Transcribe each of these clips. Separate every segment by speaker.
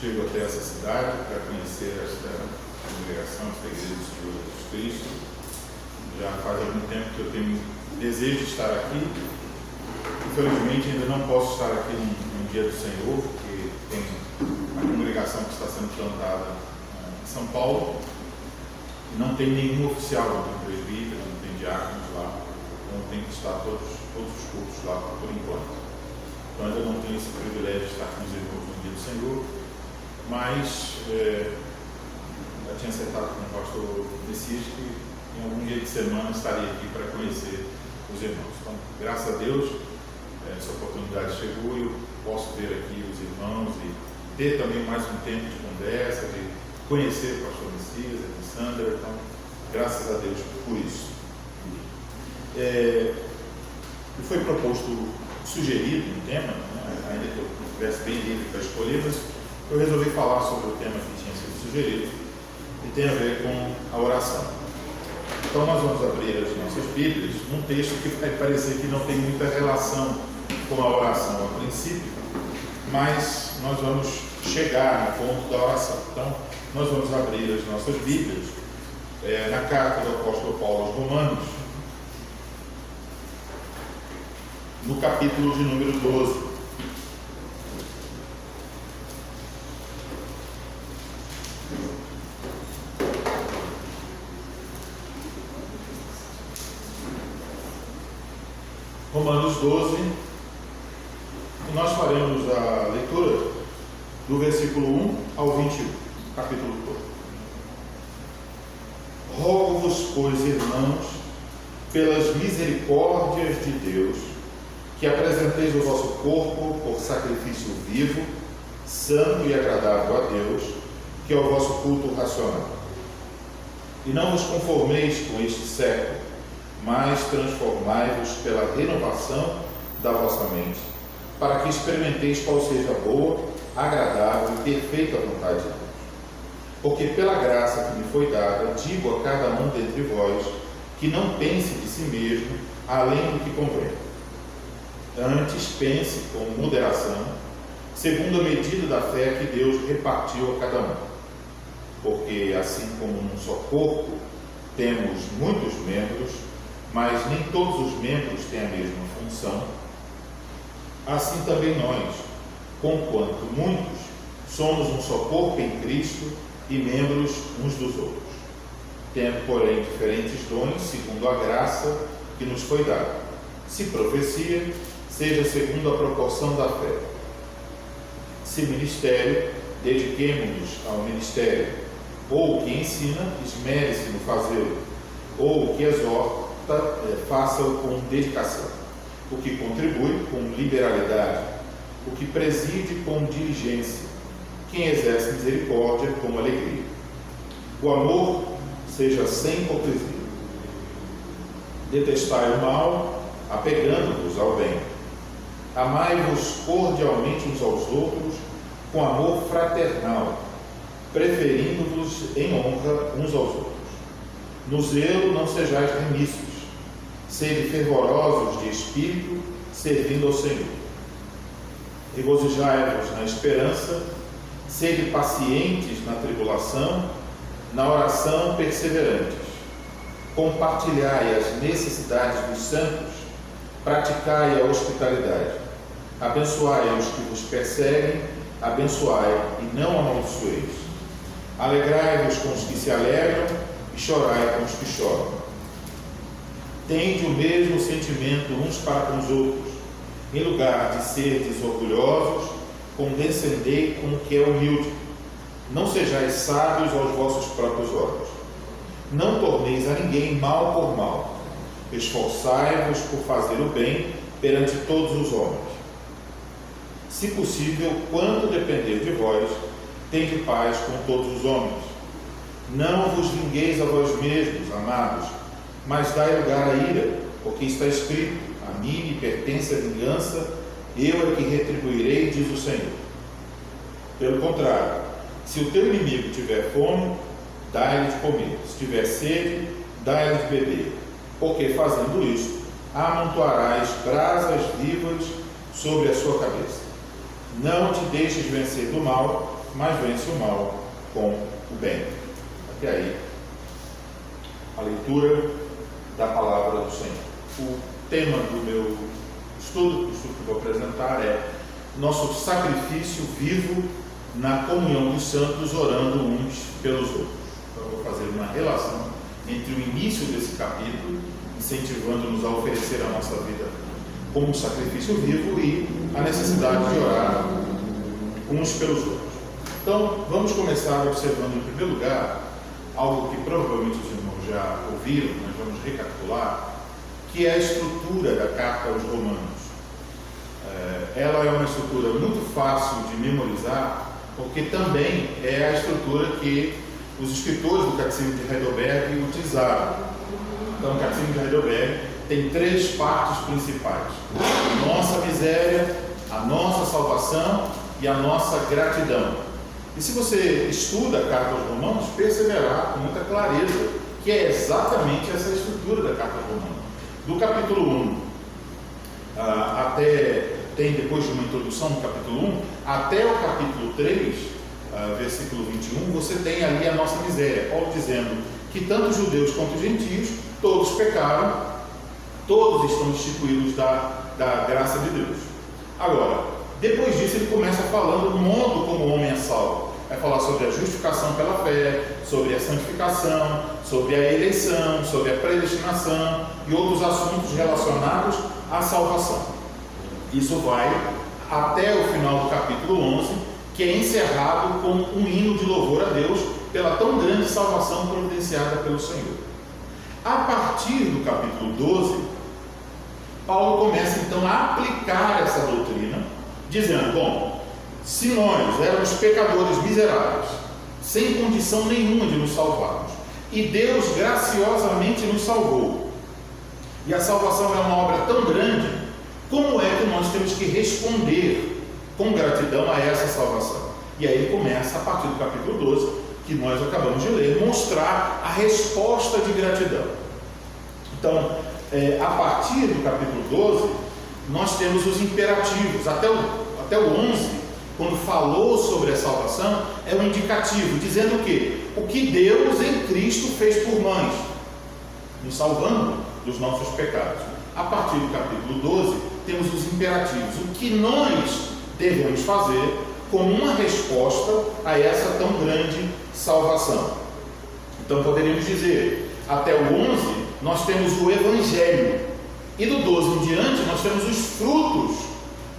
Speaker 1: chego até essa cidade para conhecer esta congregação, esta igreja do Senhor Jesus Cristo. Já faz algum tempo que eu tenho desejo de estar aqui. Infelizmente ainda não posso estar aqui no dia do Senhor, porque tem a congregação que está sendo plantada em São Paulo. E não tem nenhum oficial, não tem presbítero, não tem diáconos lá. Então tem que estar todos os cultos lá por enquanto. Então ainda não tenho esse privilégio de estar com os irmãos no dia do Senhor. Mas já tinha acertado com o pastor Messias que em algum dia de semana estaria aqui para conhecer os irmãos. Então, graças a Deus, essa oportunidade chegou e eu posso ver aqui os irmãos e ter também mais um tempo de conversa, de conhecer o pastor Messias, a Sandra. Então, graças a Deus por isso. Foi proposto, sugerido um tema, né, ainda que eu estivesse bem livre para escolher, mas eu resolvi falar sobre o tema que tinha sido sugerido e tem a ver com a oração. Então nós vamos abrir as nossas Bíblias num texto que vai parecer que não tem muita relação com a oração a princípio, mas nós vamos chegar no ponto da oração. Então nós vamos abrir as nossas Bíblias na carta do apóstolo Paulo aos Romanos, no capítulo de número 12. Romanos 12, e nós faremos a leitura do versículo 1 ao 21, capítulo todo. Rogo-vos, pois, irmãos, pelas misericórdias de Deus, que apresenteis o vosso corpo por sacrifício vivo, santo e agradável a Deus, que é o vosso culto racional. E não vos conformeis com este século, mas transformai-vos pela renovação da vossa mente, para que experimenteis qual seja a boa, agradável e perfeita vontade de Deus. Porque pela graça que me foi dada, digo a cada um dentre vós, que não pense de si mesmo além do que convém. Antes pense com moderação, segundo a medida da fé que Deus repartiu a cada um. Porque assim como num só corpo temos muitos membros, mas nem todos os membros têm a mesma função, assim também nós, conquanto muitos, somos um só corpo em Cristo e membros uns dos outros, tendo, porém, diferentes dons segundo a graça que nos foi dada. Se profecia, seja segundo a proporção da fé. Se ministério, dediquemo-nos ao ministério, ou o que ensina, esmere-se no fazê-lo, ou o que exorta, faça-o com dedicação, o que contribui com liberalidade, o que preside com diligência, quem exerce misericórdia com alegria. O amor seja sem hipocrisia. Detestai o mal, apegando-vos ao bem. Amai-vos cordialmente uns aos outros com amor fraternal, preferindo-vos em honra uns aos outros. No zelo não sejais remissos, sede fervorosos de espírito, servindo ao Senhor. Regozijai-vos na esperança, sede pacientes na tribulação, na oração perseverantes. Compartilhai as necessidades dos santos, praticai a hospitalidade. Abençoai os que vos perseguem, abençoai e não amaldiçoeis. Alegrai-vos com os que se alegram e chorai com os que choram. Tende o mesmo sentimento uns para com os outros. Em lugar de serdes orgulhosos, condescendei com o que é humilde. Não sejais sábios aos vossos próprios olhos. Não torneis a ninguém mal por mal. Esforçai-vos por fazer o bem perante todos os homens. Se possível, quanto depender de vós, tende paz com todos os homens. Não vos vingueis a vós mesmos, amados, mas dai lugar à ira, porque está escrito: a mim me pertence a vingança, eu é que retribuirei, diz o Senhor. Pelo contrário, se o teu inimigo tiver fome, dai-lhe de comer. Se tiver sede, dai-lhe de beber. Porque fazendo isto, amontoarás brasas vivas sobre a sua cabeça. Não te deixes vencer do mal, mas vence o mal com o bem. Até aí, a leitura da palavra do Senhor. O tema do meu estudo, que vou apresentar, é nosso sacrifício vivo na comunhão dos santos, orando uns pelos outros. Então, eu vou fazer uma relação entre o início desse capítulo, incentivando-nos a oferecer a nossa vida como um sacrifício vivo, e a necessidade de orar uns pelos outros. Então, vamos começar observando, em primeiro lugar, algo que provavelmente os irmãos já ouviram, mas vamos recapitular, que é a estrutura da carta aos Romanos. Ela é uma estrutura muito fácil de memorizar, porque também é a estrutura que os escritores do Catecismo de Heidelberg utilizaram. Então, o Catecismo de Heidelberg tem 3 partes principais: nossa miséria, a nossa salvação e a nossa gratidão. E se você estuda a carta aos Romanos, perceberá com muita clareza que é exatamente essa estrutura da carta aos Romanos. Do capítulo 1 tem depois de uma introdução no capítulo 1, até o capítulo 3, versículo 21, você tem ali a nossa miséria. Paulo dizendo que tanto judeus quanto gentios, todos pecaram, todos estão destituídos da graça de Deus. Agora, depois disso ele começa falando do modo como o homem é salvo. Vai falar sobre a justificação pela fé, sobre a santificação, sobre a eleição, sobre a predestinação e outros assuntos relacionados à salvação. Isso vai até o final do capítulo 11, que é encerrado com um hino de louvor a Deus pela tão grande salvação providenciada pelo Senhor. A partir do capítulo 12, Paulo começa então a aplicar essa doutrina, dizendo: bom, se nós éramos pecadores miseráveis, sem condição nenhuma de nos salvarmos, e Deus graciosamente nos salvou, e a salvação é uma obra tão grande, como é que nós temos que responder com gratidão a essa salvação? E aí ele começa, a partir do capítulo 12, que nós acabamos de ler, mostrar a resposta de gratidão. Então, a partir do capítulo 12, nós temos os imperativos. Até o 11, quando falou sobre a salvação, é um indicativo, dizendo o quê? O que Deus em Cristo fez por nós, nos salvando dos nossos pecados. A partir do capítulo 12, temos os imperativos, o que nós devemos fazer como uma resposta a essa tão grande salvação. Então poderíamos dizer, até o 11 nós temos o Evangelho, e do 12 em diante nós temos os frutos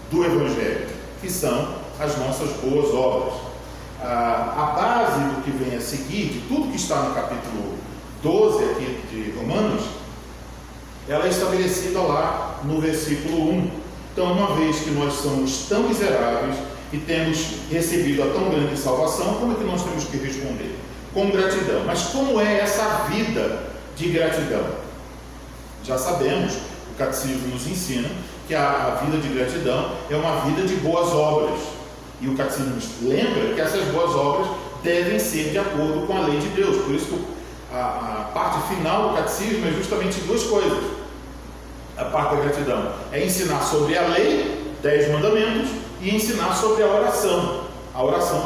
Speaker 1: do Evangelho, que são as nossas boas obras. A base do que vem a seguir, de tudo que está no capítulo 12 aqui de Romanos, ela é estabelecida lá no versículo 1. Então, uma vez que nós somos tão miseráveis e temos recebido a tão grande salvação, como é que nós temos que responder? Com gratidão. Mas como é essa vida de gratidão? Já sabemos, o Catecismo nos ensina que a vida de gratidão é uma vida de boas obras. E o Catecismo nos lembra que essas boas obras devem ser de acordo com a lei de Deus. Por isso que a parte final do Catecismo é justamente 2 coisas. A parte da gratidão é ensinar sobre a lei, 10 mandamentos, e ensinar sobre a oração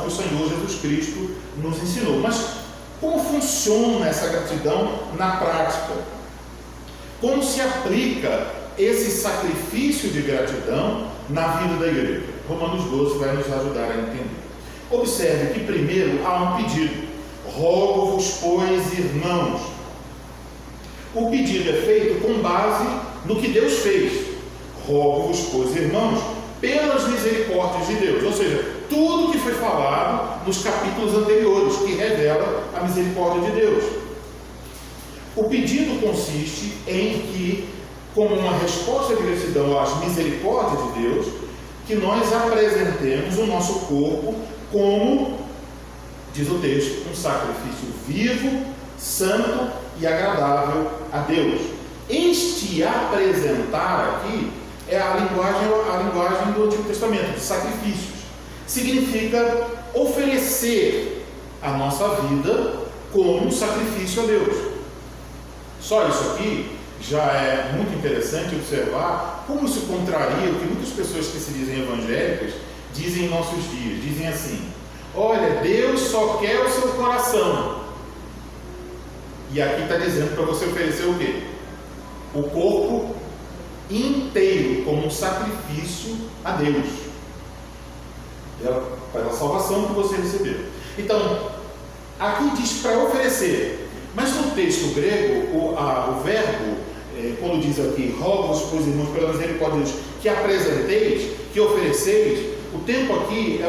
Speaker 1: que o Senhor Jesus Cristo nos ensinou. Mas como funciona essa gratidão na prática? Como se aplica esse sacrifício de gratidão na vida da igreja? Romanos 12 vai nos ajudar a entender. Observe que primeiro há um pedido: rogo-vos, pois, irmãos. O pedido é feito com base no que Deus fez. Rogo-vos, pois, irmãos, pelas misericórdias de Deus. Ou seja, tudo que foi falado nos capítulos anteriores, que revela a misericórdia de Deus. O pedido consiste em que, como uma resposta de gratidão às misericórdias de Deus, que nós apresentemos o nosso corpo como, diz o texto, um sacrifício vivo, santo e agradável a Deus. Este apresentar aqui é a linguagem do Antigo Testamento, de sacrifícios. Significa oferecer a nossa vida como um sacrifício a Deus. Só isso aqui já é muito interessante observar como isso contraria o que muitas pessoas que se dizem evangélicas dizem em nossos dias. Dizem assim: Olha, Deus só quer o seu coração. E aqui está dizendo para você oferecer o quê? O corpo inteiro como um sacrifício a Deus, pela salvação que você recebeu. Então, aqui diz para oferecer, mas no texto grego, o verbo, quando diz aqui, rogo-vos, pois irmãos, pela misericórdia de Deus, que apresenteis, que ofereceis, o tempo aqui,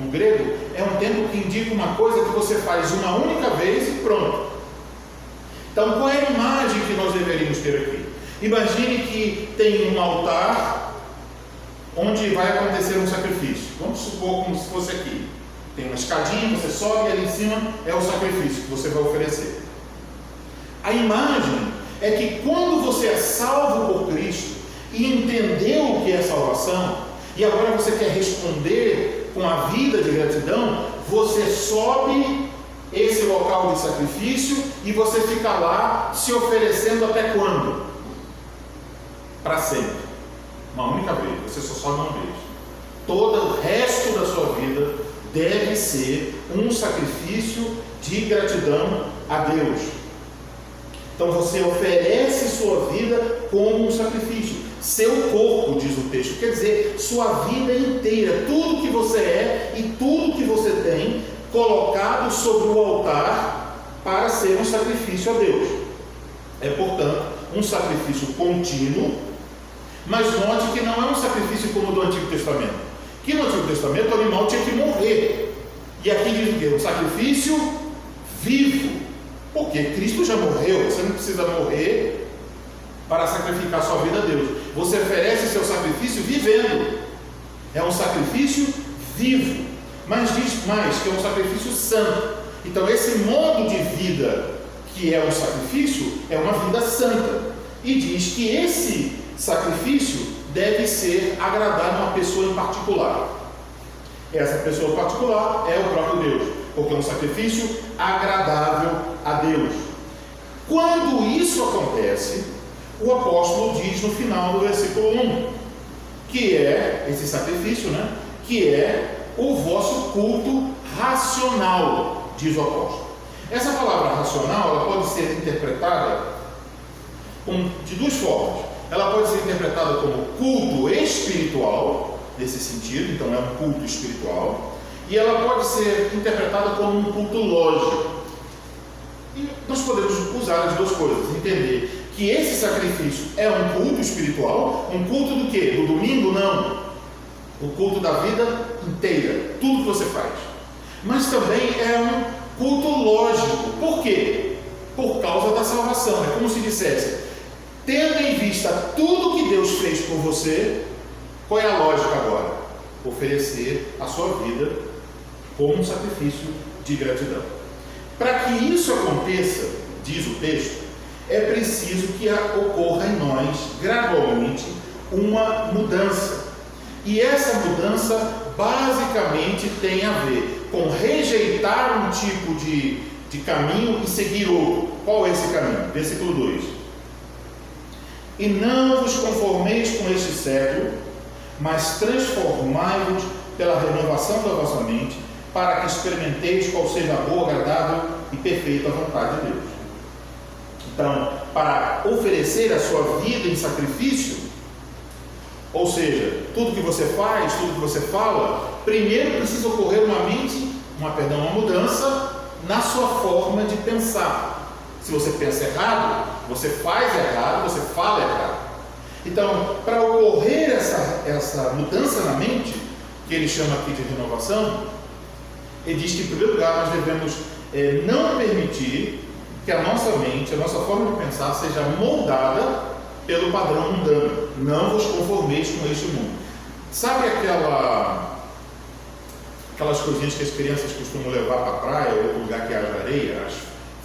Speaker 1: no grego, é um tempo que indica uma coisa que você faz uma única vez e pronto. Então, qual é a imagem que nós deveríamos ter aqui? Imagine que tem um altar onde vai acontecer um sacrifício. Vamos supor como se fosse aqui. Tem uma escadinha, você sobe e ali em cima é o sacrifício que você vai oferecer. A imagem é que quando você é salvo por Cristo e entendeu o que é salvação, e agora você quer responder com a vida de gratidão, você sobe esse local de sacrifício e você fica lá se oferecendo até quando? Para sempre. Uma única vez, você só sobe uma vez. Todo o resto da sua vida deve ser um sacrifício de gratidão a Deus. Então você oferece sua vida como um sacrifício. Seu corpo, diz o texto, quer dizer, sua vida inteira, tudo que você é e tudo que você tem, colocado sobre o altar para ser um sacrifício a Deus. É, portanto, um sacrifício contínuo, mas note que não é um sacrifício como o do Antigo Testamento. Que no Antigo Testamento o animal tinha que morrer. E aqui diz o quê? Um sacrifício vivo. Porque Cristo já morreu, você não precisa morrer para sacrificar sua vida a Deus. Você oferece seu sacrifício vivendo. É um sacrifício vivo. Mas diz mais que é um sacrifício santo. Então esse modo de vida que é um sacrifício é uma vida santa. E diz que esse sacrifício deve ser agradar uma pessoa em particular. Essa pessoa particular é o próprio Deus, porque é um sacrifício agradável a Deus. Quando isso acontece, o apóstolo diz no final do versículo 1, que é esse sacrifício, que é o vosso culto racional, diz o apóstolo. Essa palavra racional, ela pode ser interpretada de duas formas. Ela pode ser interpretada como culto espiritual, nesse sentido, então é um culto espiritual, e ela pode ser interpretada como um culto lógico. E nós podemos usar as duas coisas, entender que esse sacrifício é um culto espiritual, um culto do quê? Do domingo? Não. O culto da vida inteira, tudo que você faz. Mas também é um culto lógico. Por quê? Por causa da salvação. É como se dissesse, tendo em vista tudo que Deus fez por você, qual é a lógica agora? Oferecer a sua vida como um sacrifício de gratidão. Para que isso aconteça, diz o texto, é preciso que ocorra em nós, gradualmente, uma mudança. E essa mudança, basicamente, tem a ver com rejeitar um tipo de caminho e seguir outro. Qual é esse caminho? Versículo 2. E não vos conformeis com este século, mas transformai-vos pela renovação da vossa mente, para que experimenteis qual seja a boa, agradável e perfeita vontade de Deus. Então, para oferecer a sua vida em sacrifício, ou seja, tudo que você faz, tudo que você fala, primeiro precisa ocorrer uma mudança na sua forma de pensar. Se você pensa errado, você faz errado, você fala errado. Então, para ocorrer essa mudança na mente, que ele chama aqui de renovação, ele diz que, em primeiro lugar, nós devemos não permitir que a nossa mente, a nossa forma de pensar, seja moldada pelo padrão mundano. Não vos conformeis com este mundo. Sabe aquelas coisinhas que as crianças costumam levar para a praia ou outro lugar que haja areia, as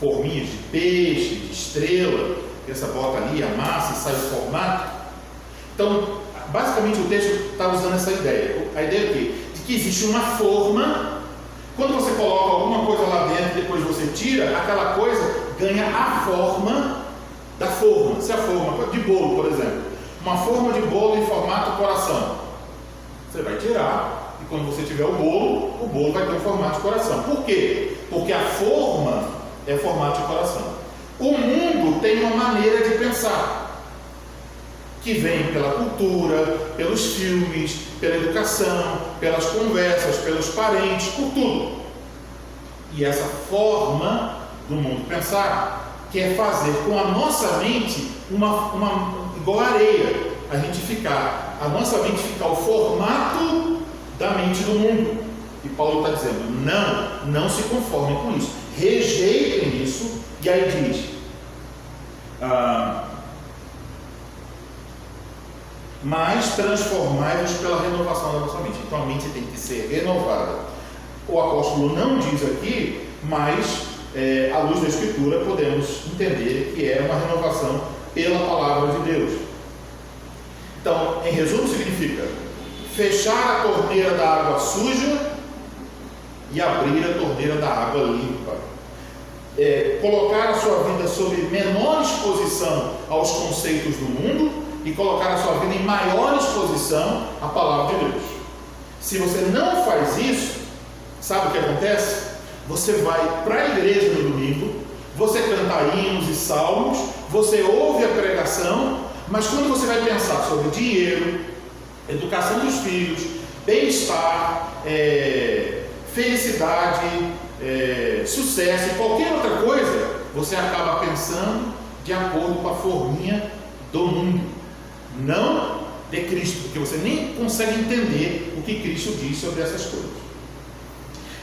Speaker 1: forminhas de peixe, de estrela, que essa bota ali, amassa e sai o formato? Então, basicamente o texto está usando essa ideia. A ideia é o quê? De que existe uma forma. Quando você coloca alguma coisa lá dentro e depois você tira, aquela coisa ganha a forma da forma. Se a forma de bolo, por exemplo, uma forma de bolo em formato coração, você vai tirar e quando você tiver o bolo vai ter um formato de coração. Por quê? Porque a forma é formato de coração. O mundo tem uma maneira de pensar, que vem pela cultura, pelos filmes, pela educação, pelas conversas, pelos parentes, por tudo. E essa forma do mundo pensar quer fazer com a nossa mente igual a areia, a nossa mente ficar o formato da mente do mundo. E Paulo está dizendo, não se conformem com isso, rejeitem isso. E aí diz, mas transformai-vos pela renovação da vossa mente. Então a mente tem que ser renovada. O apóstolo não diz aqui, mas à luz da Escritura podemos entender que é uma renovação pela palavra de Deus. Então, em resumo, significa fechar a torneira da água suja e abrir a torneira da água limpa. Colocar a sua vida sob menor exposição aos conceitos do mundo e colocar a sua vida em maior exposição à palavra de Deus. Se você não faz isso, sabe o que acontece? Você vai para a igreja no domingo, você canta hinos e salmos, você ouve a pregação, mas quando você vai pensar sobre dinheiro, educação dos filhos, bem-estar, felicidade, sucesso e qualquer outra coisa, você acaba pensando de acordo com a forminha do mundo, não de Cristo, porque você nem consegue entender o que Cristo diz sobre essas coisas.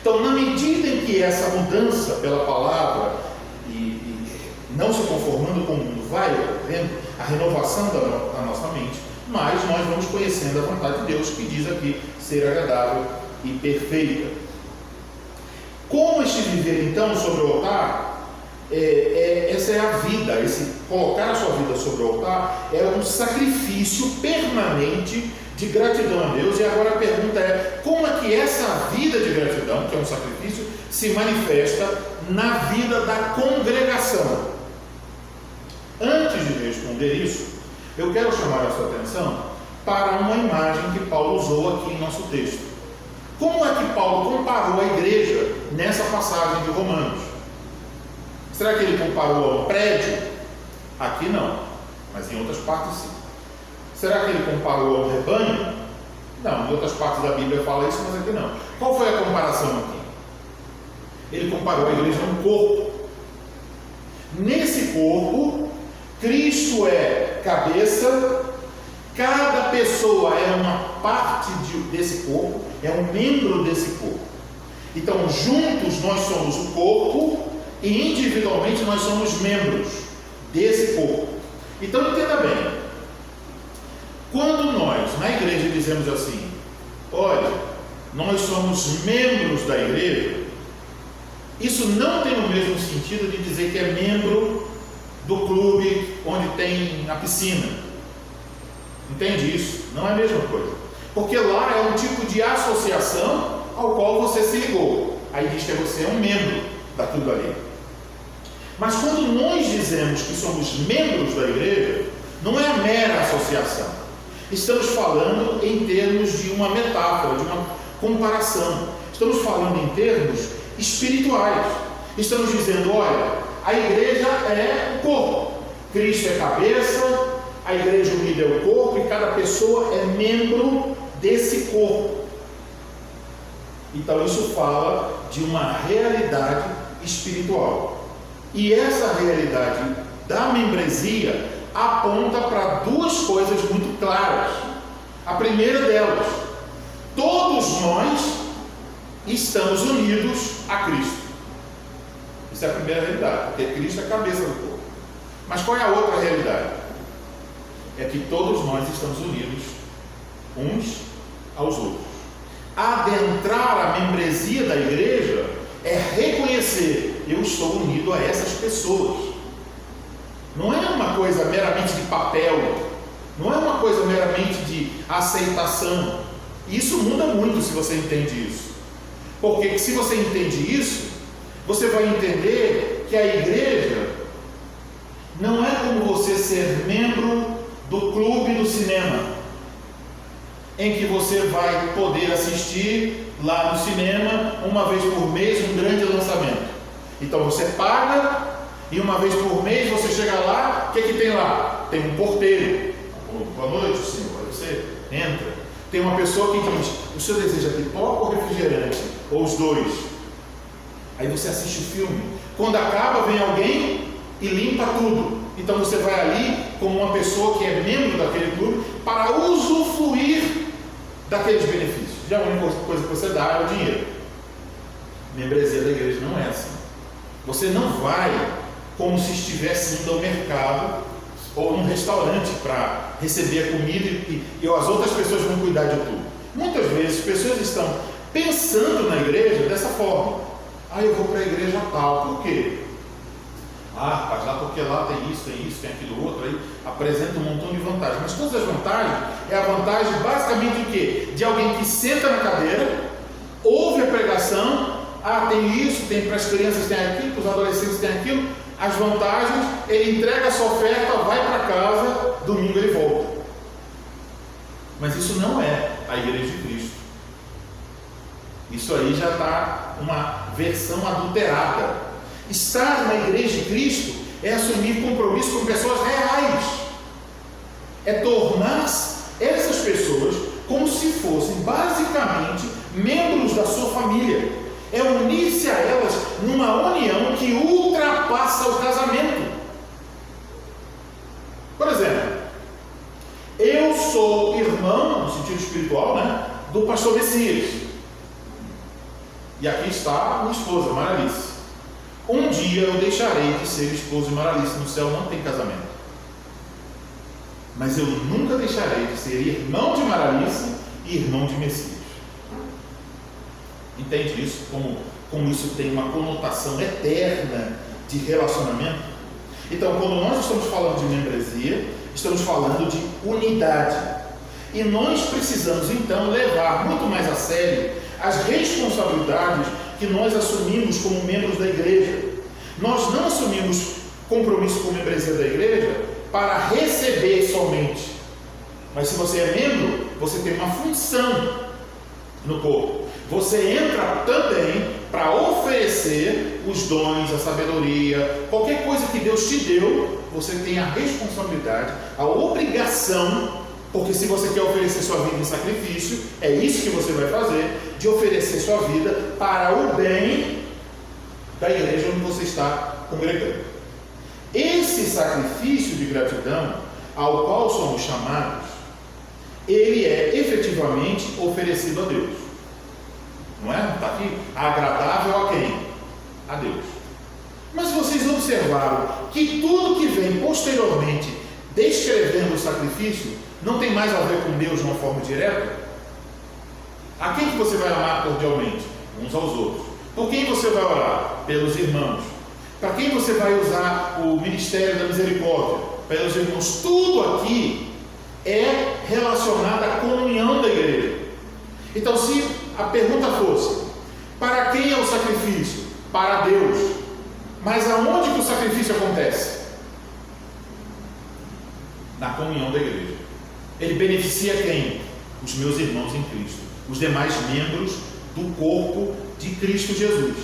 Speaker 1: Então, na medida em que essa mudança pela palavra e não se conformando com o mundo vai havendo a renovação da nossa mente, mas nós vamos conhecendo a vontade de Deus, que diz aqui ser agradável e perfeita. Como este viver então sobre o altar, essa é a vida, esse colocar a sua vida sobre o altar é um sacrifício permanente de gratidão a Deus. E agora a pergunta é, como é que essa vida de gratidão, que é um sacrifício, se manifesta na vida da congregação? Antes de responder isso, eu quero chamar a sua atenção para uma imagem que Paulo usou aqui em nosso texto. Como é que Paulo comparou a igreja nessa passagem de Romanos? Será que ele comparou a um prédio? Aqui não, mas em outras partes sim. Será que ele comparou a um rebanho? Não, em outras partes da Bíblia fala isso, mas aqui não. Qual foi a comparação aqui? Ele comparou a igreja a um corpo. Nesse corpo, Cristo é cabeça, cada pessoa é uma parte desse corpo, é um membro desse corpo. Então, juntos nós somos o corpo e individualmente nós somos membros desse corpo. Então, entenda bem. Quando nós, na igreja, dizemos assim, olha, nós somos membros da igreja, isso não tem o mesmo sentido de dizer que é membro do clube onde tem a piscina. Entende isso? Não é a mesma coisa. Porque lá é um tipo de associação ao qual você se ligou. Aí diz que você é um membro daquilo ali. Mas quando nós dizemos que somos membros da igreja, não é a mera associação. Estamos falando em termos de uma metáfora, de uma comparação. Estamos falando em termos espirituais. Estamos dizendo, olha, a igreja é o corpo. Cristo é cabeça, a igreja unida é o corpo e cada pessoa é membro desse corpo. Então isso fala de uma realidade espiritual. E essa realidade da membresia aponta para duas coisas muito claras. A primeira delas, todos nós estamos unidos a Cristo. Isso é a primeira realidade, porque Cristo é a cabeça do corpo. Mas qual é a outra realidade? É que todos nós estamos unidos uns aos outros. Adentrar a membresia da igreja é reconhecer, eu estou unido a essas pessoas. Não é uma coisa meramente de papel, não é uma coisa meramente de aceitação. Isso muda muito se você entende isso. Porque se você entende isso, você vai entender que a igreja não é como você ser membro do clube do cinema. em que você vai poder assistir lá no cinema, uma vez por mês, um grande lançamento. Então você paga e uma vez por mês você chega lá, o que tem lá? Tem um porteiro. Boa noite, senhor. Aí você entra. Tem uma pessoa que diz: o senhor deseja pipoca ou refrigerante? Ou os dois? Aí você assiste o filme. Quando acaba, vem alguém e limpa tudo. Então você vai ali como uma pessoa que é membro daquele clube para usufruir daqueles benefícios. Já a única coisa que você dá é o dinheiro. Membresia da igreja não é assim. Você não vai como se estivesse indo ao mercado ou num restaurante para receber a comida e as outras pessoas vão cuidar de tudo. Muitas vezes pessoas estão pensando na igreja dessa forma: eu vou para a igreja tal, por quê? Rapaz, lá porque lá tem isso, tem aquilo outro, aí apresenta um montão de vantagens. Mas todas as vantagens, é a vantagem basicamente de quê? De alguém que senta na cadeira, ouve a pregação, tem isso, tem para as crianças, tem aquilo, para os adolescentes tem aquilo, as vantagens, ele entrega a sua oferta, vai para casa, domingo ele volta. Mas isso não é a igreja de Cristo. Isso aí já está uma versão adulterada. Estar na igreja de Cristo é assumir compromisso com pessoas reais, é tornar essas pessoas como se fossem basicamente membros da sua família, é unir-se a elas numa união que ultrapassa o casamento. Por exemplo, eu sou irmão, no sentido espiritual, do pastor Messias, e aqui está minha esposa, Maralice. Um dia eu deixarei de ser esposo de Maralice. No céu não tem casamento. Mas eu nunca deixarei de ser irmão de Maralice e irmão de Messias. Entende isso? Como isso tem uma conotação eterna de relacionamento? Então, quando nós estamos falando de membresia, estamos falando de unidade. E nós precisamos, então, levar muito mais a sério as responsabilidades que nós assumimos como membros da igreja. Nós não assumimos compromisso com a membresia da igreja para receber somente. Mas se você é membro, você tem uma função no corpo. Você entra também para oferecer os dons, a sabedoria, qualquer coisa que Deus te deu, você tem a responsabilidade, a obrigação, porque se você quer oferecer sua vida em sacrifício, é isso que você vai fazer, de oferecer sua vida para o bem da igreja onde você está congregando. Esse sacrifício de gratidão ao qual somos chamados, ele é efetivamente oferecido a Deus. Não é? Está aqui, agradável a quem? A Deus. Mas vocês observaram que tudo que vem posteriormente descrevendo o sacrifício não tem mais a ver com Deus de uma forma direta? A quem que você vai amar cordialmente? Uns aos outros. Por quem você vai orar? Pelos irmãos. Para quem você vai usar o ministério da misericórdia? Pelos irmãos. Tudo aqui é relacionado à comunhão da igreja. Então, se a pergunta fosse: para quem é o sacrifício? Para Deus. Mas aonde que o sacrifício acontece? Na comunhão da igreja. Ele beneficia quem? Os meus irmãos em Cristo, os demais membros do corpo de Cristo Jesus.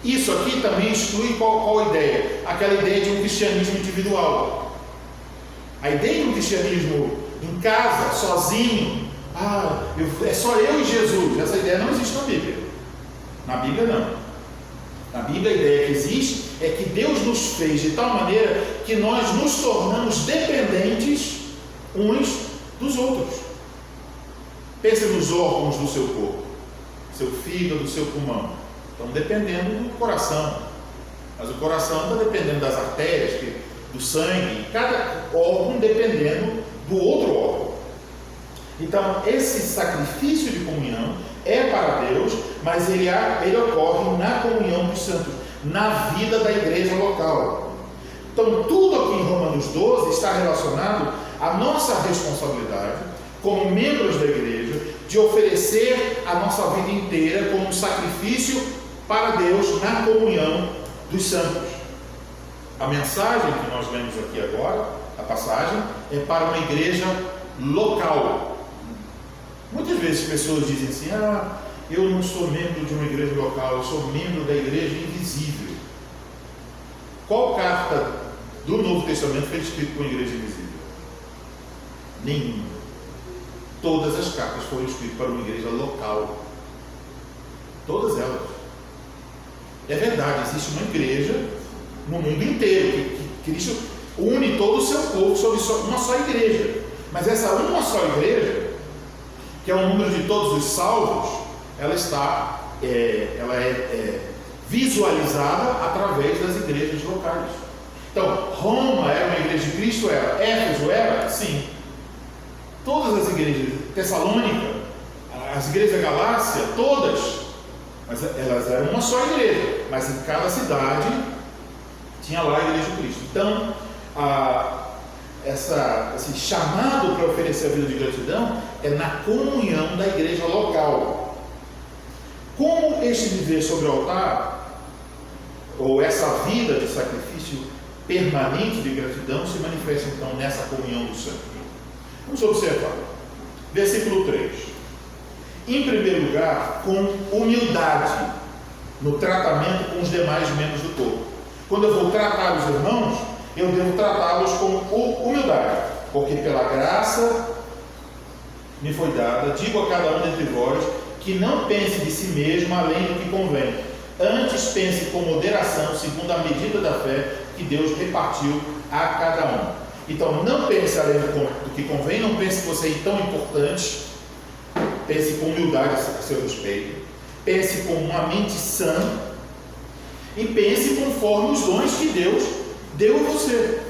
Speaker 1: Isso aqui também exclui qual ideia? Aquela ideia de um cristianismo individual. A ideia de um cristianismo em casa, sozinho, é só eu e Jesus. Essa ideia não existe na Bíblia. Na Bíblia não. Na Bíblia a ideia que existe é que Deus nos fez de tal maneira que nós nos tornamos dependentes uns dos outros. Pense nos órgãos do seu corpo, seu fígado, seu pulmão. Estão dependendo do coração, mas o coração está dependendo das artérias, do sangue, cada órgão dependendo do outro órgão. Então esse sacrifício de comunhão é para Deus, mas ele ocorre na comunhão dos santos, na vida da igreja local. Então tudo aqui em Romanos 12 está relacionado à nossa responsabilidade como membros da igreja de oferecer a nossa vida inteira como um sacrifício para Deus na comunhão dos santos. A mensagem que nós lemos aqui agora, a passagem, é para uma igreja local. vezes pessoas dizem assim: eu não sou membro de uma igreja local, eu sou membro da igreja invisível. Qual carta do Novo Testamento foi escrita com a igreja invisível? Nenhuma. Todas as cartas foram escritas para uma igreja local. Todas elas. É verdade, existe uma igreja no mundo inteiro, que Cristo une todo o seu povo sobre uma só igreja. Mas essa uma só igreja, que é o número de todos os salvos, ela é visualizada através das igrejas locais. Então, Roma era uma igreja de Cristo? Era. Éfeso era? Sim. Todas as igrejas, Tessalônica, as igrejas da Galácia, todas, mas elas eram uma só igreja, mas em cada cidade tinha lá a igreja de Cristo. Então, esse chamado para oferecer a vida de gratidão é na comunhão da igreja local. Como este viver sobre o altar, ou essa vida de sacrifício permanente de gratidão, se manifesta então nessa comunhão do santo? Vamos observar. Versículo 3. Em primeiro lugar, com humildade no tratamento com os demais membros do corpo. Quando eu vou tratar os irmãos, eu devo tratá-los com humildade, porque pela graça me foi dada, digo a cada um dentre vós, que não pense de si mesmo além do que convém. Antes pense com moderação, segundo a medida da fé que Deus repartiu a cada um. Então, não pense além do que convém, não pense que você é tão importante. Pense com humildade a seu respeito. Pense com uma mente sã. E pense conforme os dons que Deus deu a você.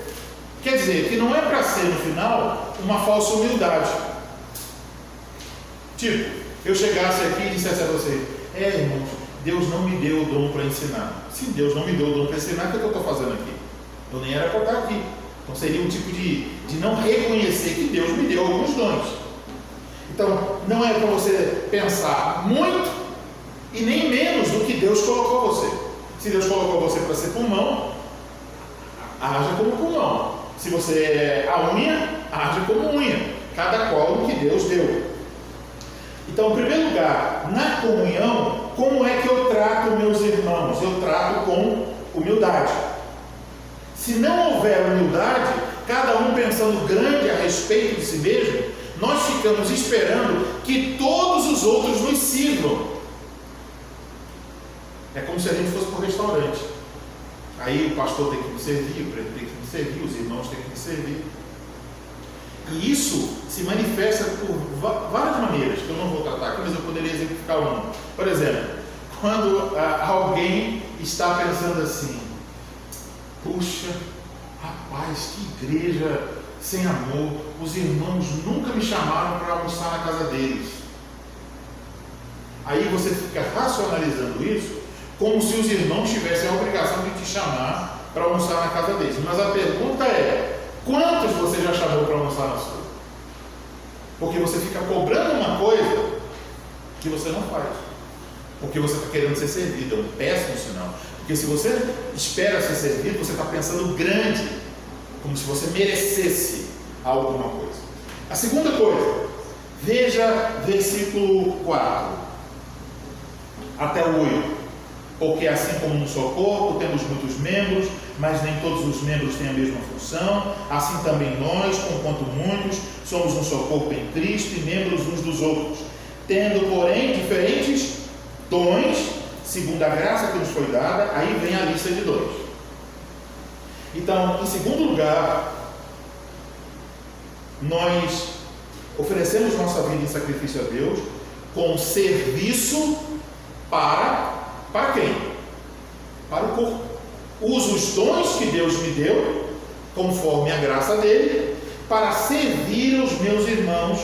Speaker 1: Quer dizer, que não é para ser no final uma falsa humildade. Tipo, eu chegasse aqui e dissesse a você: irmãos, Deus não me deu o dom para ensinar. Se Deus não me deu o dom para ensinar, o que eu estou fazendo aqui? Eu nem era para estar aqui. Então seria um tipo de não reconhecer que Deus me deu alguns dons. Então, não é para você pensar muito e nem menos do que Deus colocou você. Se Deus colocou você para ser pulmão, haja como pulmão. Se você é a unha, haja como unha. Cada qual o que Deus deu. Então, em primeiro lugar, na comunhão, como é que eu trato meus irmãos? Eu trato com humildade. Se não houver humildade, cada um pensando grande a respeito de si mesmo, nós ficamos esperando que todos os outros nos sirvam. É como se a gente fosse para um restaurante. Aí o pastor tem que me servir, o prefeito tem que me servir, os irmãos têm que me servir. E isso se manifesta por várias maneiras, que eu não vou tratar aqui, mas eu poderia exemplificar uma. Por exemplo, quando alguém está pensando assim: puxa, rapaz, que igreja sem amor, os irmãos nunca me chamaram para almoçar na casa deles. Aí você fica racionalizando isso como se os irmãos tivessem a obrigação de te chamar para almoçar na casa deles. Mas a pergunta é: quantos você já chamou para almoçar na sua? Porque você fica cobrando uma coisa que você não faz. Porque você está querendo ser servido. É um péssimo sinal. Porque se você espera ser servido, você está pensando grande, como se você merecesse alguma coisa. A segunda coisa, veja versículo 4 até o 8. Porque assim como um só corpo, temos muitos membros, mas nem todos os membros têm a mesma função. Assim também nós, conquanto muitos, somos um só corpo em Cristo e membros uns dos outros, tendo, porém, diferentes dons, segundo a graça que nos foi dada. Aí vem a lista de dons. Então, em segundo lugar, nós oferecemos nossa vida em sacrifício a Deus com serviço para quem? Para o corpo. Uso os dons que Deus me deu, conforme a graça dele, para servir os meus irmãos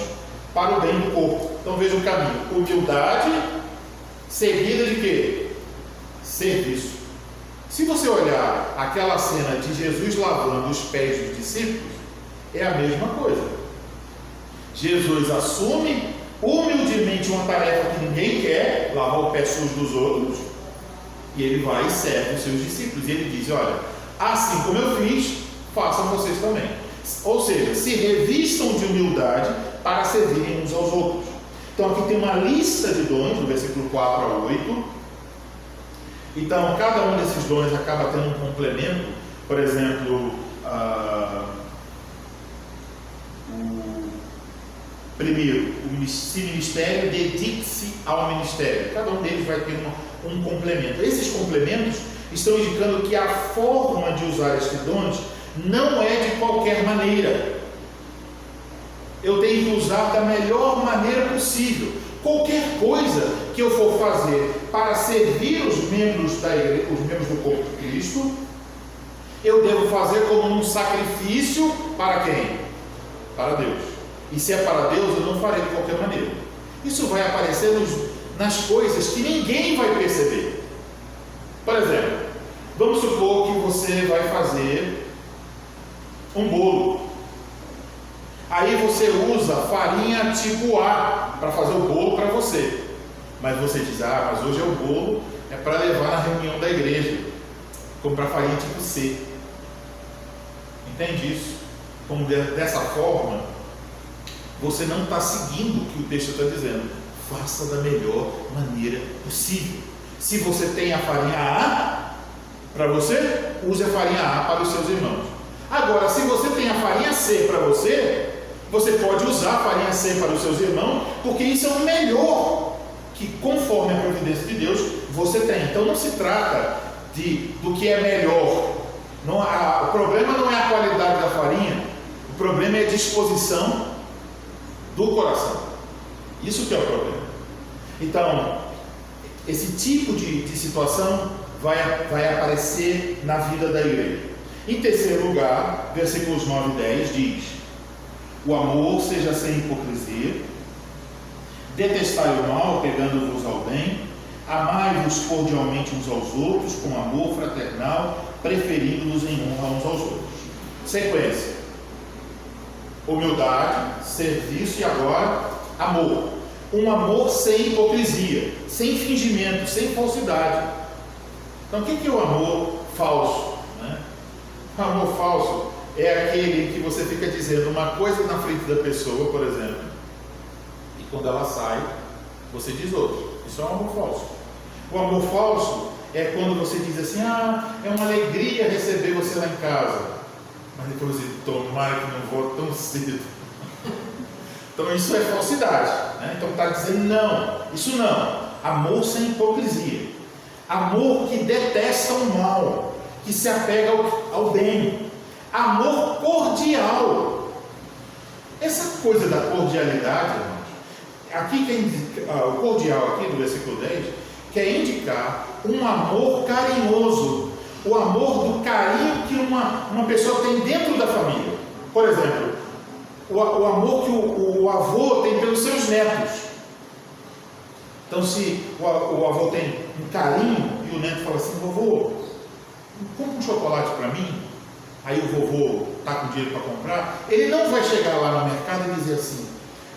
Speaker 1: para o bem do corpo. Então veja o caminho: humildade seguida de quê? Serviço. Se você olhar aquela cena de Jesus lavando os pés dos discípulos, é a mesma coisa. Jesus assume humildemente uma tarefa que ninguém quer, lavar o pé sujo dos outros, e ele vai e serve os seus discípulos. E ele diz: olha, assim como eu fiz, façam vocês também. Ou seja, se revistam de humildade para servirem uns aos outros. Então aqui tem uma lista de dons, do versículo 4 a 8. Então cada um desses dons acaba tendo um complemento. Por exemplo, primeiro, se ministério, dedique-se ao ministério. Cada um deles vai ter um complemento. Esses complementos estão indicando que a forma de usar estes dons não é de qualquer maneira. Eu tenho que usar da melhor maneira possível. Qualquer coisa que eu for fazer para servir os membros da igreja, os membros do corpo de Cristo, eu devo fazer como um sacrifício para quem? Para Deus. E se é para Deus, eu não farei de qualquer maneira. Isso vai aparecer nas coisas que ninguém vai perceber. Por exemplo, vamos supor que você vai fazer um bolo. Aí você usa farinha tipo A para fazer o bolo para você. Mas você diz, mas hoje o bolo é para levar na reunião da igreja. Comprar farinha tipo C. Entende isso? Como dessa forma, você não está seguindo o que o texto está dizendo. Faça da melhor maneira possível. Se você tem a farinha A para você, use a farinha A para os seus irmãos. Agora, se você tem a farinha C para você pode usar a farinha C para os seus irmãos, porque isso é o melhor que, conforme a providência de Deus, você tem. Então não se trata do que é melhor. O problema não é a qualidade da farinha, o problema é a disposição do coração. Isso que é o problema. Então, esse tipo de situação vai aparecer na vida da igreja. Em terceiro lugar, versículos 9 e 10 diz: o amor seja sem hipocrisia, detestai o mal, pegando-vos ao bem, amai-vos cordialmente uns aos outros, com amor fraternal, preferindo-vos em honra uns aos outros. Sequência: humildade, serviço e agora amor. Um amor sem hipocrisia, sem fingimento, sem falsidade. Então o que é o amor falso? O amor falso é aquele que você fica dizendo uma coisa na frente da pessoa, por exemplo, e quando ela sai, você diz outra. Isso é um amor falso. O amor falso é quando você diz assim: é uma alegria receber você lá em casa, mas depois você tomara que não vou tão cedo. Então isso é falsidade, Então está dizendo não, isso não. Amor sem hipocrisia. Amor que detesta o mal, que se apega ao bem. Amor cordial. Essa coisa da cordialidade, irmãos, aqui o cordial aqui do versículo 10 quer indicar um amor carinhoso, o amor do carinho que uma pessoa tem dentro da família. Por exemplo, o amor que o avô tem pelos seus netos. Então, se o avô tem um carinho e o neto fala assim: vovô, compra um chocolate para mim. Aí o vovô está com dinheiro para comprar, ele não vai chegar lá no mercado e dizer assim: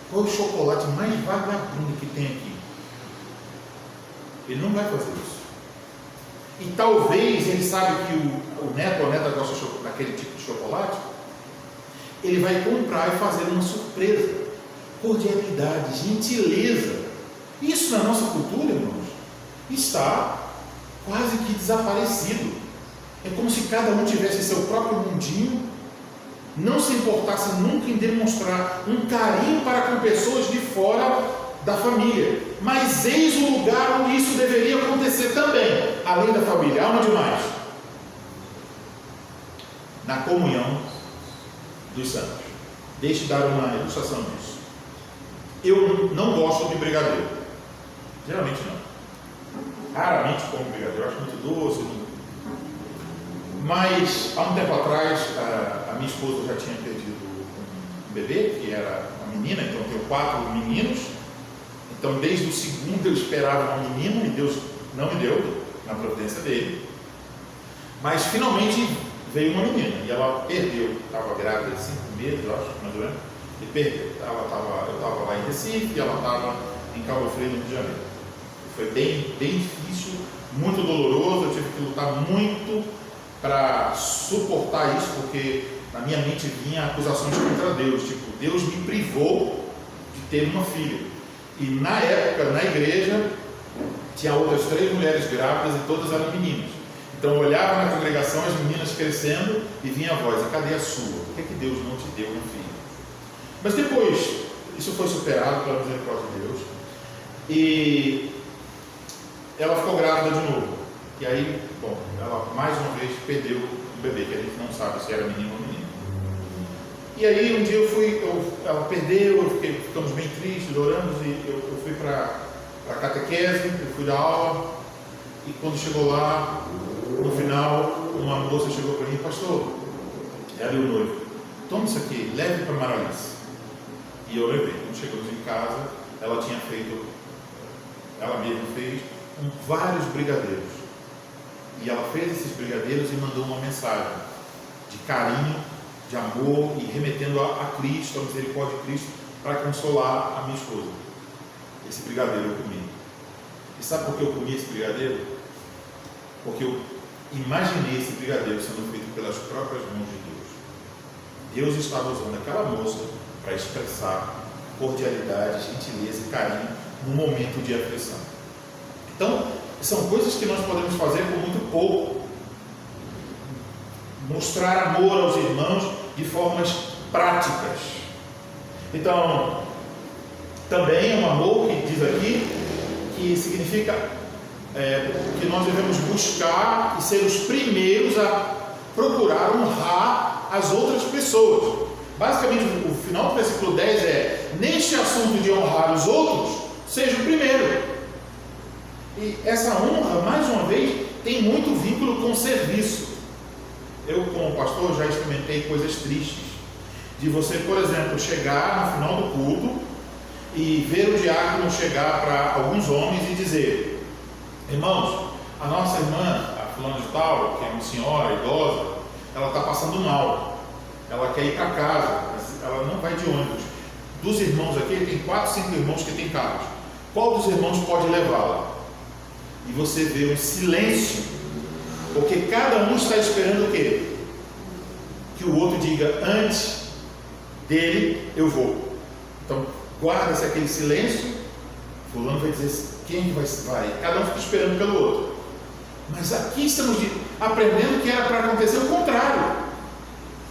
Speaker 1: qual é o chocolate mais vagabundo que tem aqui? Ele não vai fazer isso. E talvez ele sabe que o neto ou a neta gosta daquele tipo de chocolate, ele vai comprar e fazer uma surpresa. Cordialidade, gentileza. Isso na nossa cultura, irmãos, está quase que desaparecido. É como se cada um tivesse seu próprio mundinho, não se importasse nunca em demonstrar um carinho para com pessoas de fora da família. Mas eis o lugar onde isso deveria acontecer também, além da família. Aonde mais? Na comunhão dos santos. Deixe eu dar uma ilustração disso. Eu não gosto de brigadeiro. Geralmente não. Raramente como brigadeiro. Eu acho muito doce, Mas, há um tempo atrás, a minha esposa já tinha perdido um bebê, que era uma menina, então eu tenho 4 meninos. Então, desde o segundo eu esperava uma menina e Deus não me deu, na providência dele. Mas, finalmente, veio uma menina e ela perdeu. Estava grávida de 5 meses, eu acho, mais ou menos, e perdeu. Eu estava lá em Recife e ela estava em Cabo Frio, no Rio de Janeiro. Foi bem difícil, muito doloroso, eu tive que lutar muito para suportar isso, porque na minha mente vinha acusações contra Deus, tipo, Deus me privou de ter uma filha. E na época, na igreja, tinha outras 3 mulheres grávidas e todas eram meninas. Então eu olhava na congregação as meninas crescendo e vinha a voz: cadê a sua? Por que Deus não te deu um filho? Mas depois, isso foi superado pela misericórdia de Deus. E ela ficou grávida de novo. E aí, bom, ela mais uma vez perdeu o bebê, que a gente não sabe se era menino ou menina. E aí um dia ela perdeu, ficamos bem tristes, oramos, e eu fui para a catequese, eu fui dar aula, e quando chegou lá, no final, uma moça chegou para mim: pastor, ela e o noivo, toma isso aqui, leve para Maralice. E eu levei. Quando chegamos em casa, ela mesma fez vários brigadeiros. E ela fez esses brigadeiros e mandou uma mensagem de carinho, de amor, e remetendo a Cristo, a misericórdia de Cristo, para consolar a minha esposa. Esse brigadeiro eu comi. E sabe por que eu comi esse brigadeiro? Porque eu imaginei esse brigadeiro sendo feito pelas próprias mãos de Deus. Deus estava usando aquela moça para expressar cordialidade, gentileza e carinho no momento de aflição. Então, são coisas que nós podemos fazer com muito pouco. Mostrar amor aos irmãos de formas práticas. Então, também é um amor que diz aqui, que significa que nós devemos buscar e ser os primeiros a procurar honrar as outras pessoas. Basicamente, o final do versículo 10 é: neste assunto de honrar os outros, seja o primeiro. E essa honra, mais uma vez, tem muito vínculo com o serviço. Eu, como pastor, já experimentei coisas tristes, de você, por exemplo, chegar no final do culto e ver o diácono chegar para alguns homens e dizer: irmãos, a nossa irmã, a fulana de tal, que é uma senhora idosa, ela está passando mal, ela quer ir para casa, ela não vai de ônibus. Dos irmãos aqui, tem 4, 5 irmãos que têm carros. Qual dos irmãos pode levá-la? E você vê um silêncio, porque cada um está esperando o quê? Que o outro diga: antes dele eu vou. Então guarda-se aquele silêncio. Fulano vai dizer quem que vai. Cada um fica esperando pelo outro. Mas aqui estamos aprendendo que era para acontecer o contrário.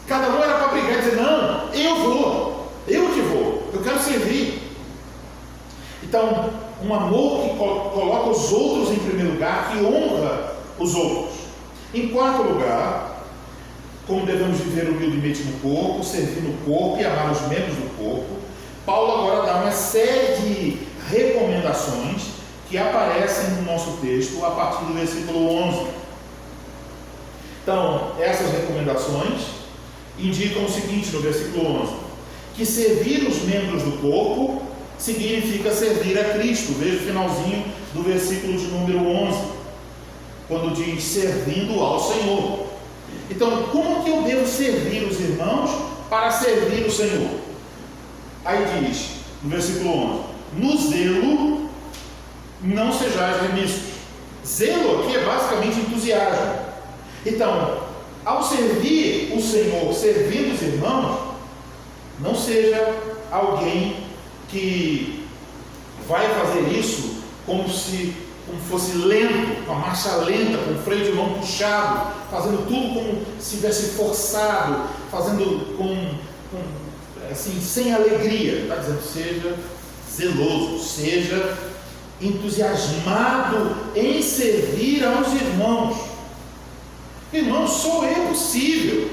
Speaker 1: Cada um era para brigar e dizer: não, eu vou, eu que vou, eu quero servir. Então, um amor que coloca os outros em primeiro lugar, que honra os outros. Em quarto lugar, como devemos viver humildemente no corpo, servir no corpo e amar os membros do corpo, Paulo agora dá uma série de recomendações que aparecem no nosso texto a partir do versículo 11. Então, essas recomendações indicam o seguinte no versículo 11: que servir os membros do corpo significa servir a Cristo. Veja o finalzinho do versículo de número 11, quando diz: servindo ao Senhor. Então, como que eu devo servir os irmãos para servir o Senhor? Aí diz, no versículo 11: no zelo não sejais remissos. Zelo aqui é basicamente entusiasmo. Então, ao servir o Senhor, servindo os irmãos, não seja alguém que vai fazer isso como fosse lento, com a marcha lenta, com o freio de mão puxado, fazendo tudo como se tivesse forçado, fazendo assim, sem alegria. Está dizendo: seja zeloso, seja entusiasmado em servir aos irmãos. Irmãos, só é possível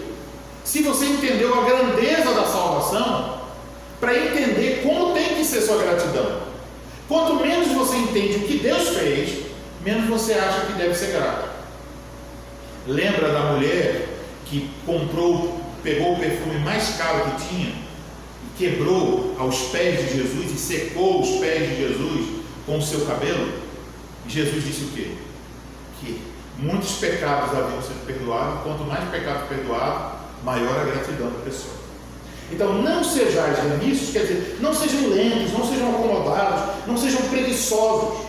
Speaker 1: se você entendeu a grandeza da salvação, para entender como tem que ser sua gratidão. Quanto menos você entende o que Deus fez, menos você acha que deve ser grato. Lembra da mulher que pegou o perfume mais caro que tinha e quebrou aos pés de Jesus e secou os pés de Jesus com o seu cabelo? E Jesus disse o quê? Que muitos pecados haviam sido perdoados. Quanto mais pecado perdoado, maior a gratidão da pessoa. Então, não sejais remissos, quer dizer, não sejam lentos, não sejam acomodados, não sejam preguiçosos.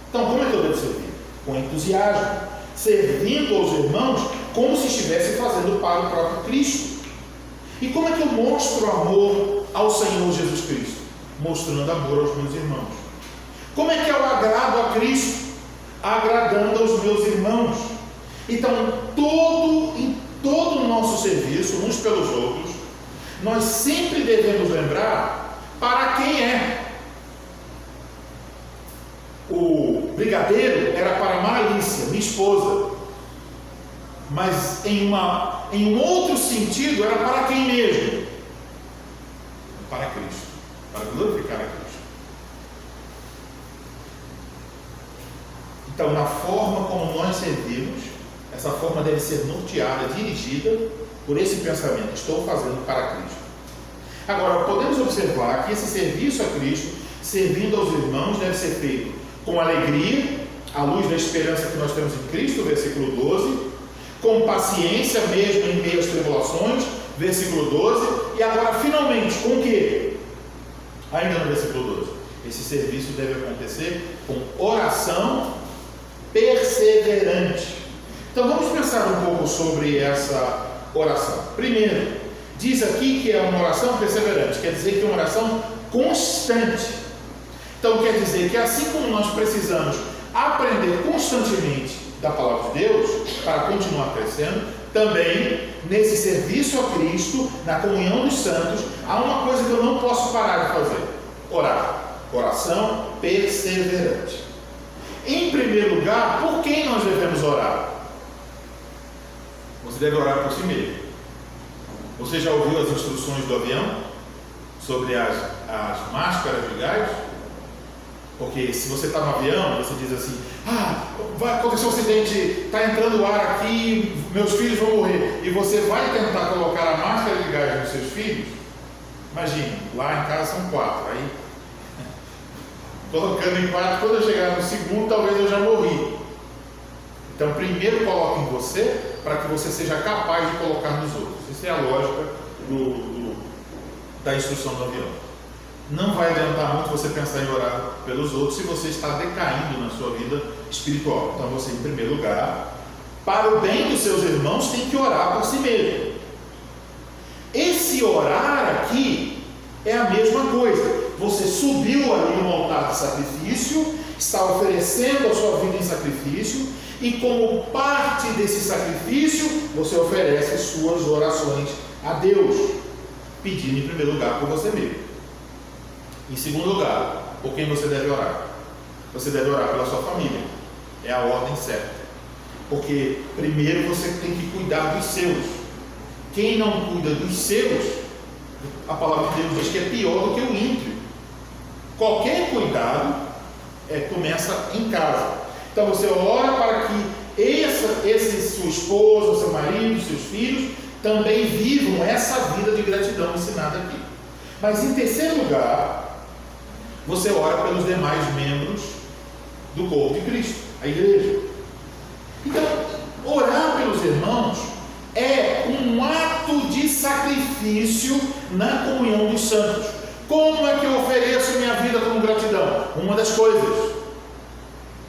Speaker 1: Então, como é que eu devo servir? Com entusiasmo, servindo aos irmãos como se estivesse fazendo para o próprio Cristo. E como é que eu mostro amor ao Senhor Jesus Cristo? mostrando amor aos meus irmãos. Como é que eu agrado a Cristo? Agradando aos meus irmãos. Então, em todo o nosso serviço, uns pelos outros, nós sempre devemos lembrar para quem é. O brigadeiro era para Maralícia, minha esposa, mas em um outro sentido era para quem mesmo? Para Cristo, para glorificar a Cristo. Então, na forma como nós servimos, essa forma deve ser norteada, dirigida por esse pensamento: estou fazendo para Cristo. Agora, podemos observar que esse serviço a Cristo, servindo aos irmãos, deve ser feito com alegria, à luz da esperança que nós temos em Cristo, versículo 12, com paciência mesmo em meio às tribulações, versículo 12, e agora finalmente com o quê? Ainda no versículo 12, esse serviço deve acontecer com oração perseverante. Então vamos pensar um pouco sobre essa oração. Primeiro, diz aqui que é uma oração perseverante, quer dizer que é uma oração constante. Então quer dizer que assim como nós precisamos aprender constantemente da palavra de Deus para continuar crescendo, também nesse serviço a Cristo, na comunhão dos santos, há uma coisa que eu não posso parar de fazer: orar. Oração perseverante. Em primeiro lugar, por quem nós devemos orar? Você deve orar por si mesmo. Você já ouviu as instruções do avião sobre as máscaras de gás? Porque se você está no avião, você diz assim: vai acontecer um acidente, está entrando ar aqui, meus filhos vão morrer, e você vai tentar colocar a máscara de gás nos seus filhos. Imagine, lá em casa são 4, aí colocando em 4, quando eu chegar no segundo, talvez eu já morri. Então primeiro coloque em você, para que você seja capaz de colocar nos outros. Essa é a lógica da instrução do avião. Não vai adiantar muito você pensar em orar pelos outros se você está decaindo na sua vida espiritual. Então você, em primeiro lugar, para o bem dos seus irmãos, tem que orar por si mesmo. Esse orar aqui é a mesma coisa. Você subiu ali no altar de sacrifício, está oferecendo a sua vida em sacrifício, e como parte desse sacrifício, você oferece suas orações a Deus, pedindo em primeiro lugar por você mesmo. Em segundo lugar, por quem você deve orar? Você deve orar pela sua família. É a ordem certa. Porque primeiro você tem que cuidar dos seus. Quem não cuida dos seus, a palavra de Deus diz que é pior do que o ímpio. Qualquer cuidado começa em casa. Então você ora para que sua esposa, seu marido, seus filhos também vivam essa vida de gratidão ensinada aqui. Mas em terceiro lugar, você ora pelos demais membros do corpo de Cristo, a igreja. Então, orar pelos irmãos é um ato de sacrifício na comunhão dos santos. Como é que eu ofereço minha vida como gratidão? Uma das coisas: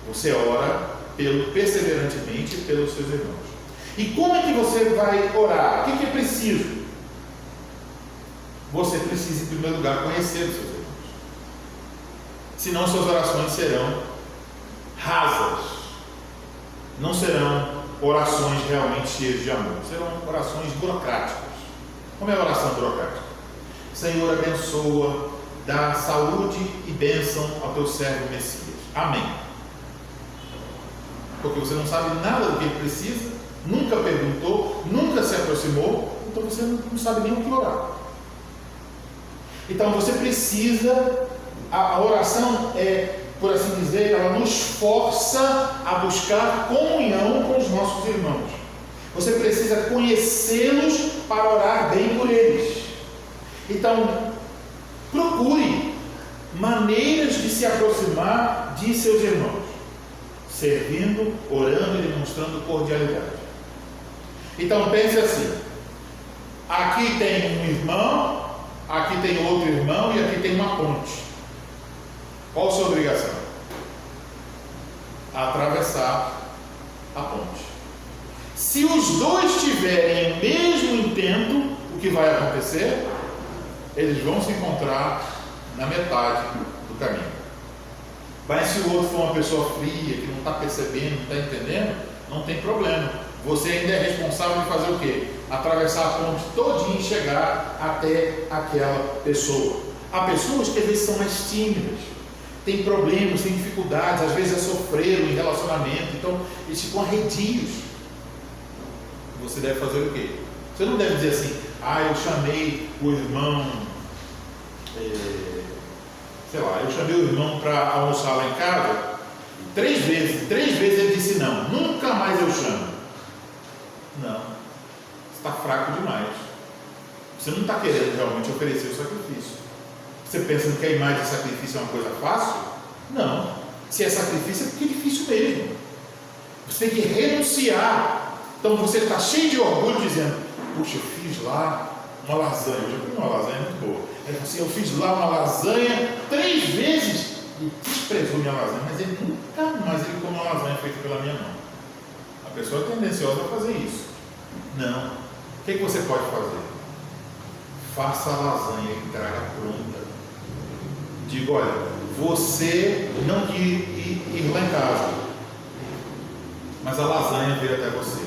Speaker 1: você ora perseverantemente pelos seus irmãos. E como é que você vai orar? O que é preciso? Você precisa, em primeiro lugar, conhecer os seus irmãos. Senão suas orações serão rasas. Não serão orações realmente cheias de amor. Serão orações burocráticas. Como é a oração burocrática? Senhor, abençoa, dá saúde e bênção ao teu servo Messias. Amém. Porque você não sabe nada do que ele precisa, nunca perguntou, nunca se aproximou, então você não sabe nem o que orar. Então você precisa, a oração por assim dizer, ela nos força a buscar comunhão com os nossos irmãos. Você precisa conhecê-los para orar bem por eles. Então, procure maneiras de se aproximar de seus irmãos, servindo, orando e demonstrando cordialidade. Então pense assim: aqui tem um irmão, aqui tem outro irmão e aqui tem uma ponte. Qual a sua obrigação? Atravessar a ponte. Se os dois tiverem o mesmo intento, o que vai acontecer? Eles vão se encontrar na metade do caminho. Mas se o outro for uma pessoa fria, que não está percebendo, não está entendendo, não tem problema. Você ainda é responsável de fazer o quê? Atravessar a ponte todinha e chegar até aquela pessoa. Há pessoas que às vezes são mais tímidas, têm problemas, têm dificuldades, às vezes sofreram em relacionamento, então eles ficam arredios. Você deve fazer o quê? Você não deve dizer assim, eu chamei o irmão, eu chamei o irmão para almoçar lá em casa, 3 vezes ele disse não, nunca mais eu chamo. Não, você está fraco demais. Você não está querendo realmente oferecer o sacrifício. Você pensa que a imagem de sacrifício é uma coisa fácil? Não. Se é sacrifício, é porque é difícil mesmo. Você tem que renunciar. Então você está cheio de orgulho dizendo, puxa, eu fiz lá uma lasanha. Eu já comi uma lasanha muito boa. Aí assim, eu fiz lá uma lasanha 3 vezes e desprezou minha lasanha. Mas ele nunca mais ele come uma lasanha feita pela minha mão. A pessoa é tendenciosa a fazer isso. Não. O que você pode fazer? Faça a lasanha e traga pronta. Diga, olha, você não quis ir lá em casa, mas a lasanha veio até você.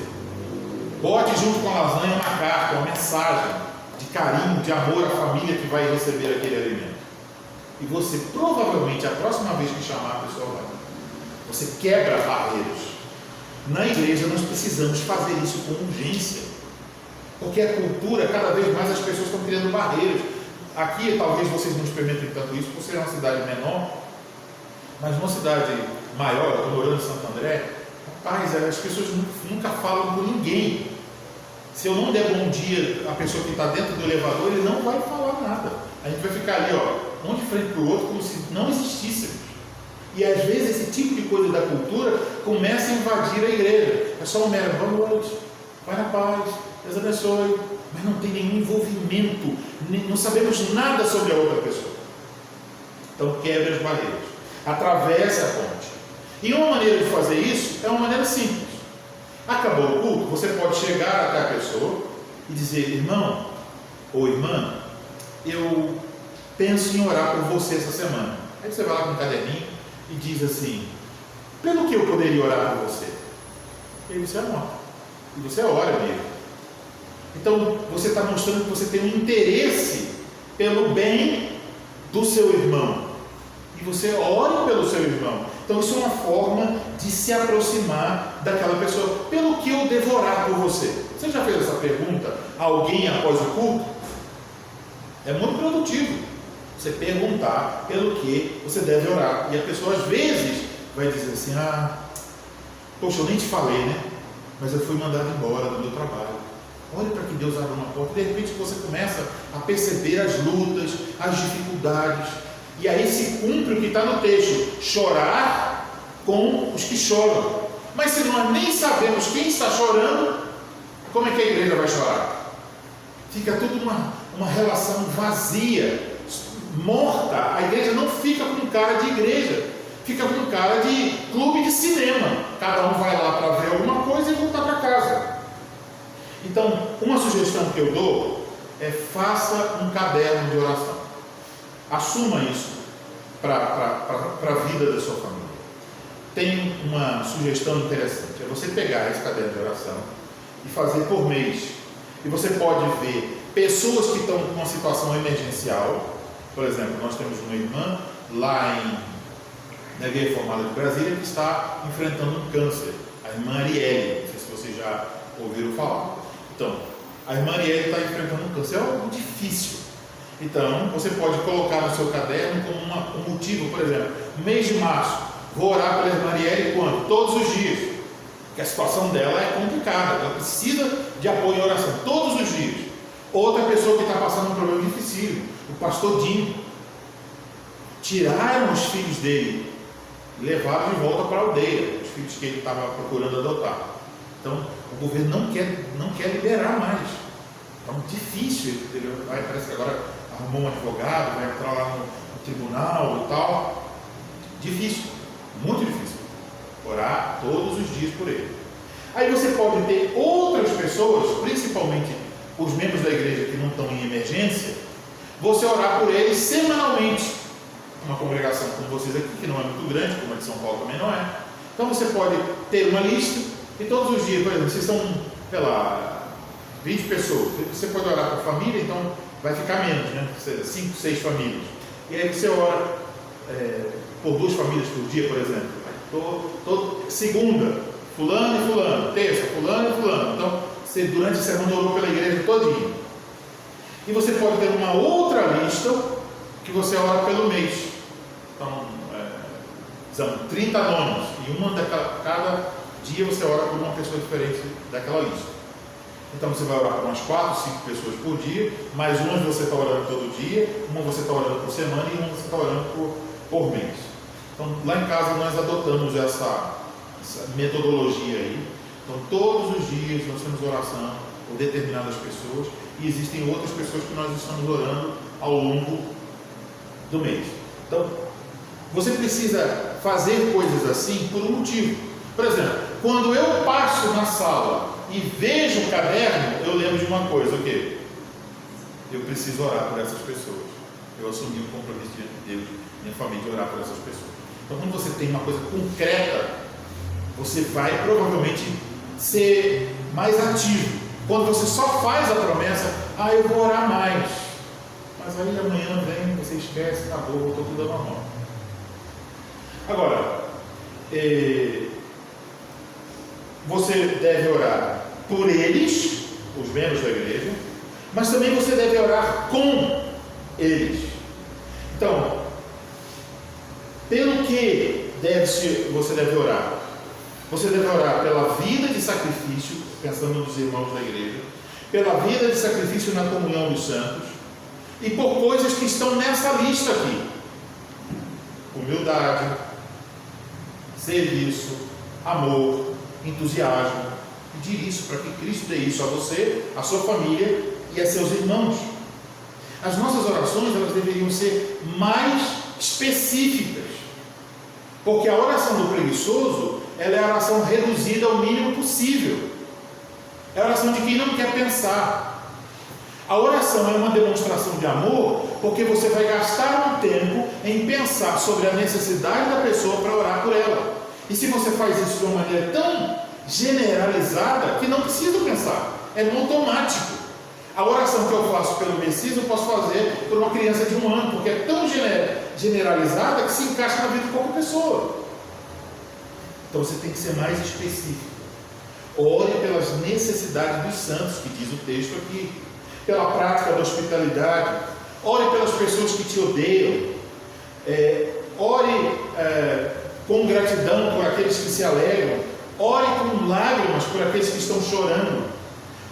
Speaker 1: Bote junto com a lasanha uma carta, uma mensagem de carinho, de amor à família que vai receber aquele alimento. E você, provavelmente, a próxima vez que chamar a pessoa vai. Você quebra barreiras. Na igreja nós precisamos fazer isso com urgência, porque a cultura, cada vez mais as pessoas estão criando barreiras. Aqui talvez vocês não experimentem tanto isso por ser uma cidade menor, mas numa cidade maior, eu estou morando em Santo André, rapaz, as pessoas nunca falam com ninguém. Se eu não der bom dia à pessoa que está dentro do elevador, ele não vai falar nada. A gente vai ficar ali, um de frente para o outro, como se não existíssemos. E às vezes esse tipo de coisa da cultura começa a invadir a igreja. É só um mero boa noite, vai na paz, Deus abençoe, mas não tem nenhum envolvimento, não sabemos nada sobre a outra pessoa. Então quebre as barreiras, atravesse a ponte. E uma maneira de fazer isso é uma maneira simples. Acabou o culto, você pode chegar até a pessoa e dizer, irmão ou irmã, eu penso em orar por você essa semana. Aí você vai lá com um caderninho e diz assim, pelo que eu poderia orar por você? E aí você anota. E você ora mesmo. Então você está mostrando que você tem um interesse pelo bem do seu irmão. E você ora pelo seu irmão. Então isso é uma forma de se aproximar daquela pessoa. Pelo que eu devo orar por você? Você já fez essa pergunta a alguém após o culto? É muito produtivo você perguntar pelo que você deve orar. E a pessoa às vezes vai dizer assim, poxa, eu nem te falei, né? Mas eu fui mandado embora do meu trabalho. Olha para que Deus abra uma porta. De repente você começa a perceber as lutas, as dificuldades. E aí se cumpre o que está no texto, chorar com os que choram. Mas se nós nem sabemos quem está chorando, como é que a igreja vai chorar? Fica tudo uma relação vazia, morta. A igreja não fica com cara de igreja, fica com cara de clube de cinema. Cada um vai lá para ver alguma coisa e voltar para casa. Então, uma sugestão que eu dou é faça um caderno de oração. Assuma isso para a vida da sua família. Tem uma sugestão interessante, é você pegar esse caderno de oração e fazer por mês. E você pode ver pessoas que estão com uma situação emergencial. Por exemplo, nós temos uma irmã lá na Igreja Reformada de Brasília que está enfrentando um câncer, a irmã Arielle, não sei se vocês já ouviram falar. Então, a irmã Arielle está enfrentando um câncer, é algo difícil. Então, você pode colocar no seu caderno como um motivo, por exemplo, mês de março, vou orar pela irmã Arielle quando? Todos os dias, porque a situação dela é complicada, ela precisa de apoio e oração, todos os dias. Outra pessoa que está passando um problema difícil, o pastor Dinho, tiraram os filhos dele, levaram de volta para a aldeia, os filhos que ele estava procurando adotar. Então, o governo não quer liberar mais. Então, difícil, parece que agora arrumou um advogado, vai entrar lá no tribunal e tal. Difícil, muito difícil. Orar todos os dias por ele. Aí você pode ter outras pessoas, principalmente os membros da igreja que não estão em emergência, você orar por eles semanalmente. uma congregação como vocês aqui, que não é muito grande, como a de São Paulo também não é. Então você pode ter uma lista e todos os dias, por exemplo, vocês são, sei lá, 20 pessoas. Você pode orar por família, então vai ficar menos, né? 5, 6 famílias. E aí você ora por 2 famílias por dia, por exemplo. Segunda, fulano e fulano. Terça, fulano e fulano. Então, você durante a semana orou pela igreja todinha. E você pode ter uma outra lista que você ora pelo mês. Então, são 30 nomes. E cada dia você ora por uma pessoa diferente daquela lista. Então você vai orar por umas 4, 5 pessoas por dia, mais umas você está orando todo dia, uma você está orando por semana e uma você está orando por mês. Então lá em casa nós adotamos essa metodologia aí. Então todos os dias nós temos oração por determinadas pessoas e existem outras pessoas que nós estamos orando ao longo do mês. Então você precisa fazer coisas assim por um motivo. Por exemplo, quando eu passo na sala e vejo um caderno, eu lembro de uma coisa, o quê? Eu preciso orar por essas pessoas. Eu assumi um compromisso diante de Deus, minha família, de orar por essas pessoas. Então, quando você tem uma coisa concreta, você vai provavelmente ser mais ativo. Quando você só faz a promessa, eu vou orar mais. Mas aí amanhã vem, você esquece, acabou, voltou tudo ao normal. Agora, você deve orar por eles, os membros da igreja, mas também você deve orar com eles. Então, pelo que você deve orar? Você deve orar pela vida de sacrifício, pensando nos irmãos da igreja, pela vida de sacrifício na comunhão dos santos, e por coisas que estão nessa lista aqui: humildade, serviço, amor, entusiasmo. Pedir isso para que Cristo dê isso a você, a sua família e a seus irmãos. As nossas orações, elas deveriam ser mais específicas, porque a oração do preguiçoso, ela é a oração reduzida ao mínimo possível. É a oração de quem não quer pensar. A oração é uma demonstração de amor, porque você vai gastar um tempo em pensar sobre a necessidade da pessoa para orar por ela. E se você faz isso de uma maneira tão generalizada que não precisa pensar, é no automático. A oração que eu faço pelo Messias eu posso fazer por uma criança de 1 ano, porque é tão generalizada que se encaixa na vida de qualquer pessoa. Então você tem que ser mais específico. Ore pelas necessidades dos santos, que diz o texto aqui, pela prática da hospitalidade. Ore pelas pessoas que te odeiam. Ore com gratidão por aqueles que se alegram. Ore com lágrimas por aqueles que estão chorando.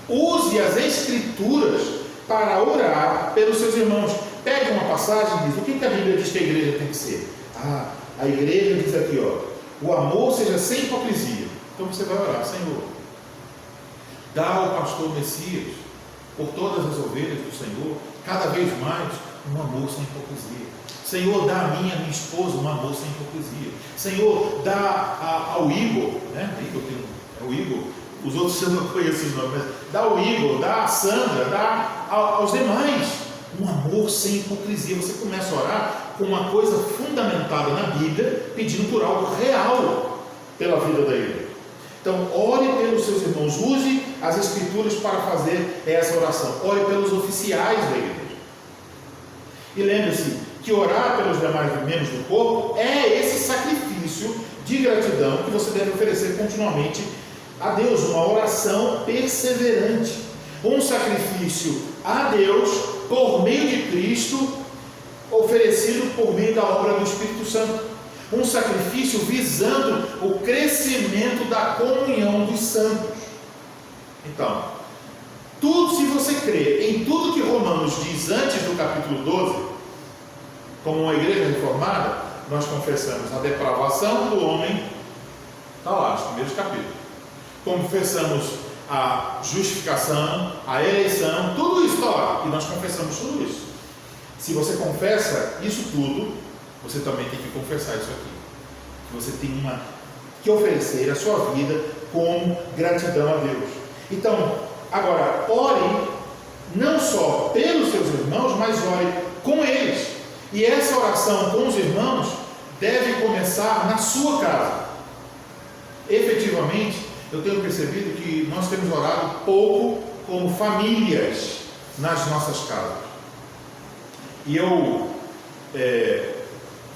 Speaker 1: Use as Escrituras para orar pelos seus irmãos. Pegue uma passagem e diz: o que a Bíblia diz que a igreja tem que ser? A igreja diz aqui, o amor seja sem hipocrisia. Então você vai orar: Senhor, dá ao pastor Messias, por todas as ovelhas do Senhor, cada vez mais um amor sem hipocrisia. Senhor, dá a minha esposa um amor sem hipocrisia. Senhor, dá ao Igor, né? É o Igor. Os outros eu não conheço os nomes, mas dá ao Igor, dá a Sandra, dá aos demais um amor sem hipocrisia. Você começa a orar com uma coisa fundamentada na Bíblia, pedindo por algo real pela vida da igreja. Então, ore pelos seus irmãos, use as Escrituras para fazer essa oração. Ore pelos oficiais da igreja. E lembre-se que orar pelos demais membros do corpo é esse sacrifício de gratidão que você deve oferecer continuamente a Deus, uma oração perseverante, um sacrifício a Deus por meio de Cristo, oferecido por meio da obra do Espírito Santo, um sacrifício visando o crescimento da comunhão dos santos. Então, se você crê em tudo que Romanos diz antes do capítulo 12, como uma igreja reformada, nós confessamos a depravação do homem, está lá, nos primeiros capítulos. Confessamos a justificação, a eleição, tudo isso está lá, e nós confessamos tudo isso. Se você confessa isso tudo, você também tem que confessar isso aqui, que você tem que oferecer a sua vida como gratidão a Deus. Então, agora, ore não só pelos seus irmãos, mas ore com eles. E essa oração com os irmãos deve começar na sua casa. Efetivamente, eu tenho percebido que nós temos orado pouco como famílias nas nossas casas. E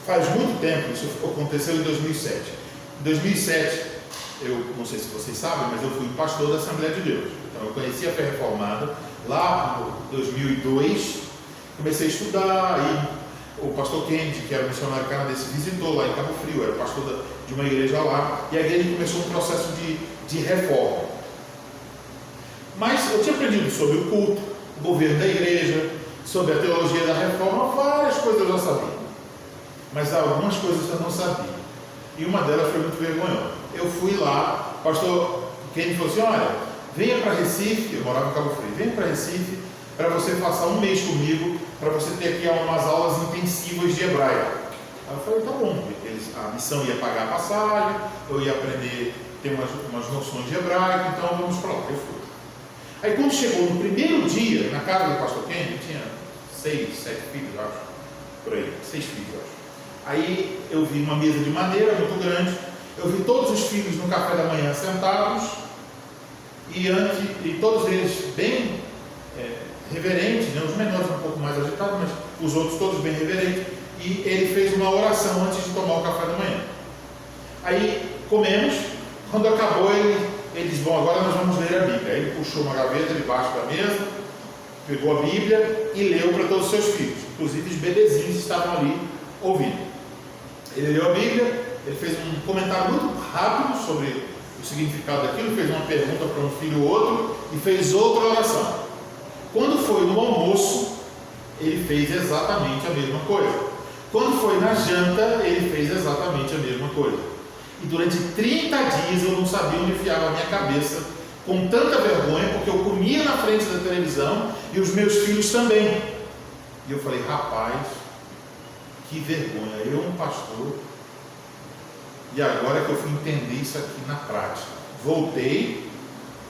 Speaker 1: faz muito tempo, isso aconteceu em 2007. Em 2007, eu não sei se vocês sabem, mas eu fui pastor da Assembleia de Deus. Então eu conheci a Fé Reformada lá em 2002, comecei a estudar, aí o pastor Kennedy, que era missionário canadense, visitou lá em Cabo Frio, era pastor de uma igreja lá, e a igreja começou um processo de reforma. Mas eu tinha aprendido sobre o culto, o governo da igreja, sobre a teologia da reforma, várias coisas eu já sabia. Mas algumas coisas eu não sabia. E uma delas foi muito vergonhosa. Eu fui lá, o pastor Kennedy falou assim: olha, venha para Recife, eu morava em Cabo Frio, venha para Recife para você passar um mês comigo, para você ter aqui umas aulas intensivas de hebraico. Aí eu falei, tá bom, a missão ia pagar a passagem, eu ia aprender, ter umas noções de hebraico, então vamos para lá. Eu fui. Aí quando chegou no primeiro dia, na casa do pastor Kennedy, tinha 6, 7 filhos, eu acho, por aí, 6 filhos, eu acho. Aí eu vi uma mesa de madeira muito grande, eu vi todos os filhos no café da manhã sentados, e todos eles bem reverentes, né? Os menores um pouco mais agitados, mas os outros todos bem reverentes, e ele fez uma oração antes de tomar o café da manhã. Aí comemos, quando acabou ele disse, bom, agora nós vamos ler a Bíblia. Aí ele puxou uma gaveta debaixo da mesa, pegou a Bíblia e leu para todos os seus filhos, inclusive os bebezinhos estavam ali ouvindo. Ele leu a Bíblia, ele fez um comentário muito rápido sobre o significado daquilo, fez uma pergunta para um filho ou outro e fez outra oração. Quando foi no almoço, ele fez exatamente a mesma coisa. Quando foi na janta, ele fez exatamente a mesma coisa. E durante 30 dias eu não sabia onde enfiava a minha cabeça, com tanta vergonha, porque eu comia na frente da televisão e os meus filhos também. E eu falei, rapaz, que vergonha, eu um pastor, e agora que eu fui entender isso aqui na prática. Voltei,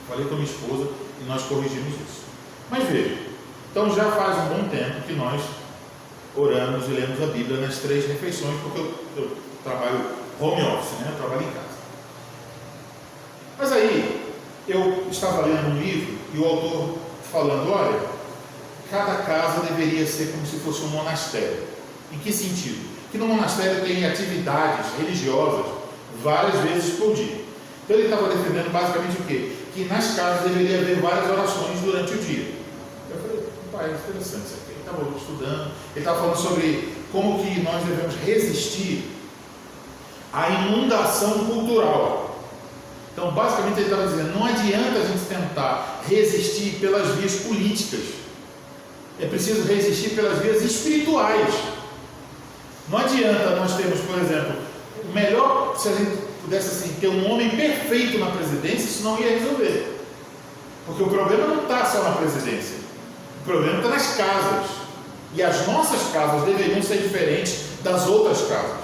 Speaker 1: falei com a minha esposa e nós corrigimos isso. Mas veja, então já faz um bom tempo que nós oramos e lemos a Bíblia nas 3 refeições, porque eu trabalho home office, né? Eu trabalho em casa. Mas aí, eu estava lendo um livro e o autor falando, olha, cada casa deveria ser como se fosse um monastério. Em que sentido? Que no monastério tem atividades religiosas várias vezes por dia. Então ele estava defendendo basicamente o quê? Que nas casas deveria haver várias orações durante o dia. Eu falei, pai, é interessante isso aqui. Ele estava estudando, ele estava falando sobre como que nós devemos resistir à inundação cultural. Então basicamente ele estava dizendo, não adianta a gente tentar resistir pelas vias políticas, é preciso resistir pelas vias espirituais. Não adianta nós termos, por exemplo, o melhor, se a gente pudesse assim, ter um homem perfeito na presidência, isso não ia resolver. Porque o problema não está só na presidência, o problema está nas casas. E as nossas casas deveriam ser diferentes das outras casas.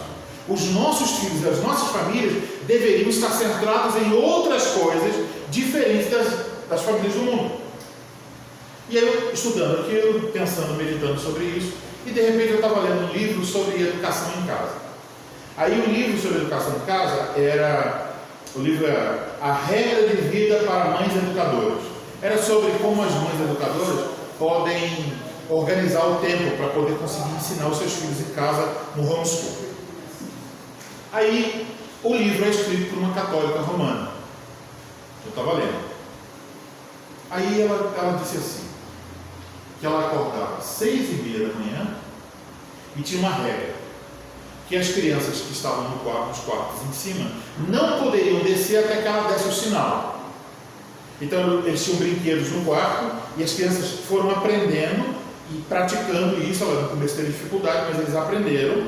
Speaker 1: Os nossos filhos e as nossas famílias deveriam estar centrados em outras coisas diferentes das famílias do mundo. E aí eu estudando aquilo, pensando, meditando sobre isso, e de repente eu estava lendo um livro sobre educação em casa. Aí o livro sobre educação em casa o livro era A Regra de Vida para Mães Educadoras. Era sobre como as mães educadoras podem organizar o tempo para poder conseguir ensinar os seus filhos em casa no homeschool. Aí o livro é escrito por uma católica romana. Eu estava lendo. Aí ela disse assim, que ela acordava às 6h30 da manhã e tinha uma regra, que as crianças que estavam nos quartos em cima não poderiam descer até que ela desse o sinal. Então eles tinham brinquedos no quarto e as crianças foram aprendendo e praticando isso. Ela no começo teve dificuldade, mas eles aprenderam.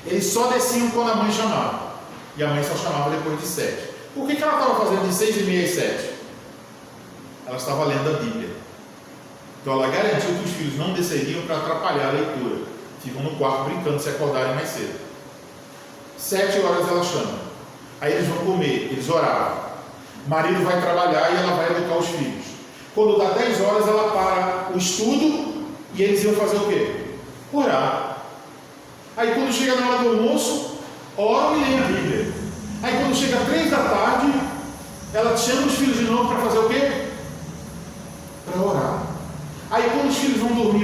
Speaker 1: Eles só desciam quando a mãe chamava, e a mãe só chamava depois de 7. Por que ela estava fazendo de 6h30 às 7? Ela estava lendo a Bíblia. Então ela garantiu que os filhos não desceriam para atrapalhar a leitura. Ficam no quarto brincando se acordarem mais cedo. 7 horas ela chama. Aí eles vão comer, eles oravam. O marido vai trabalhar e ela vai educar os filhos. Quando dá 10 horas ela para o estudo e eles iam fazer o quê? Orar. Aí quando chega na hora do almoço, oram e leem a Bíblia. Aí quando chega 3 da tarde, ela chama os filhos de novo para fazer o quê? Para orar. Aí quando os filhos vão dormir,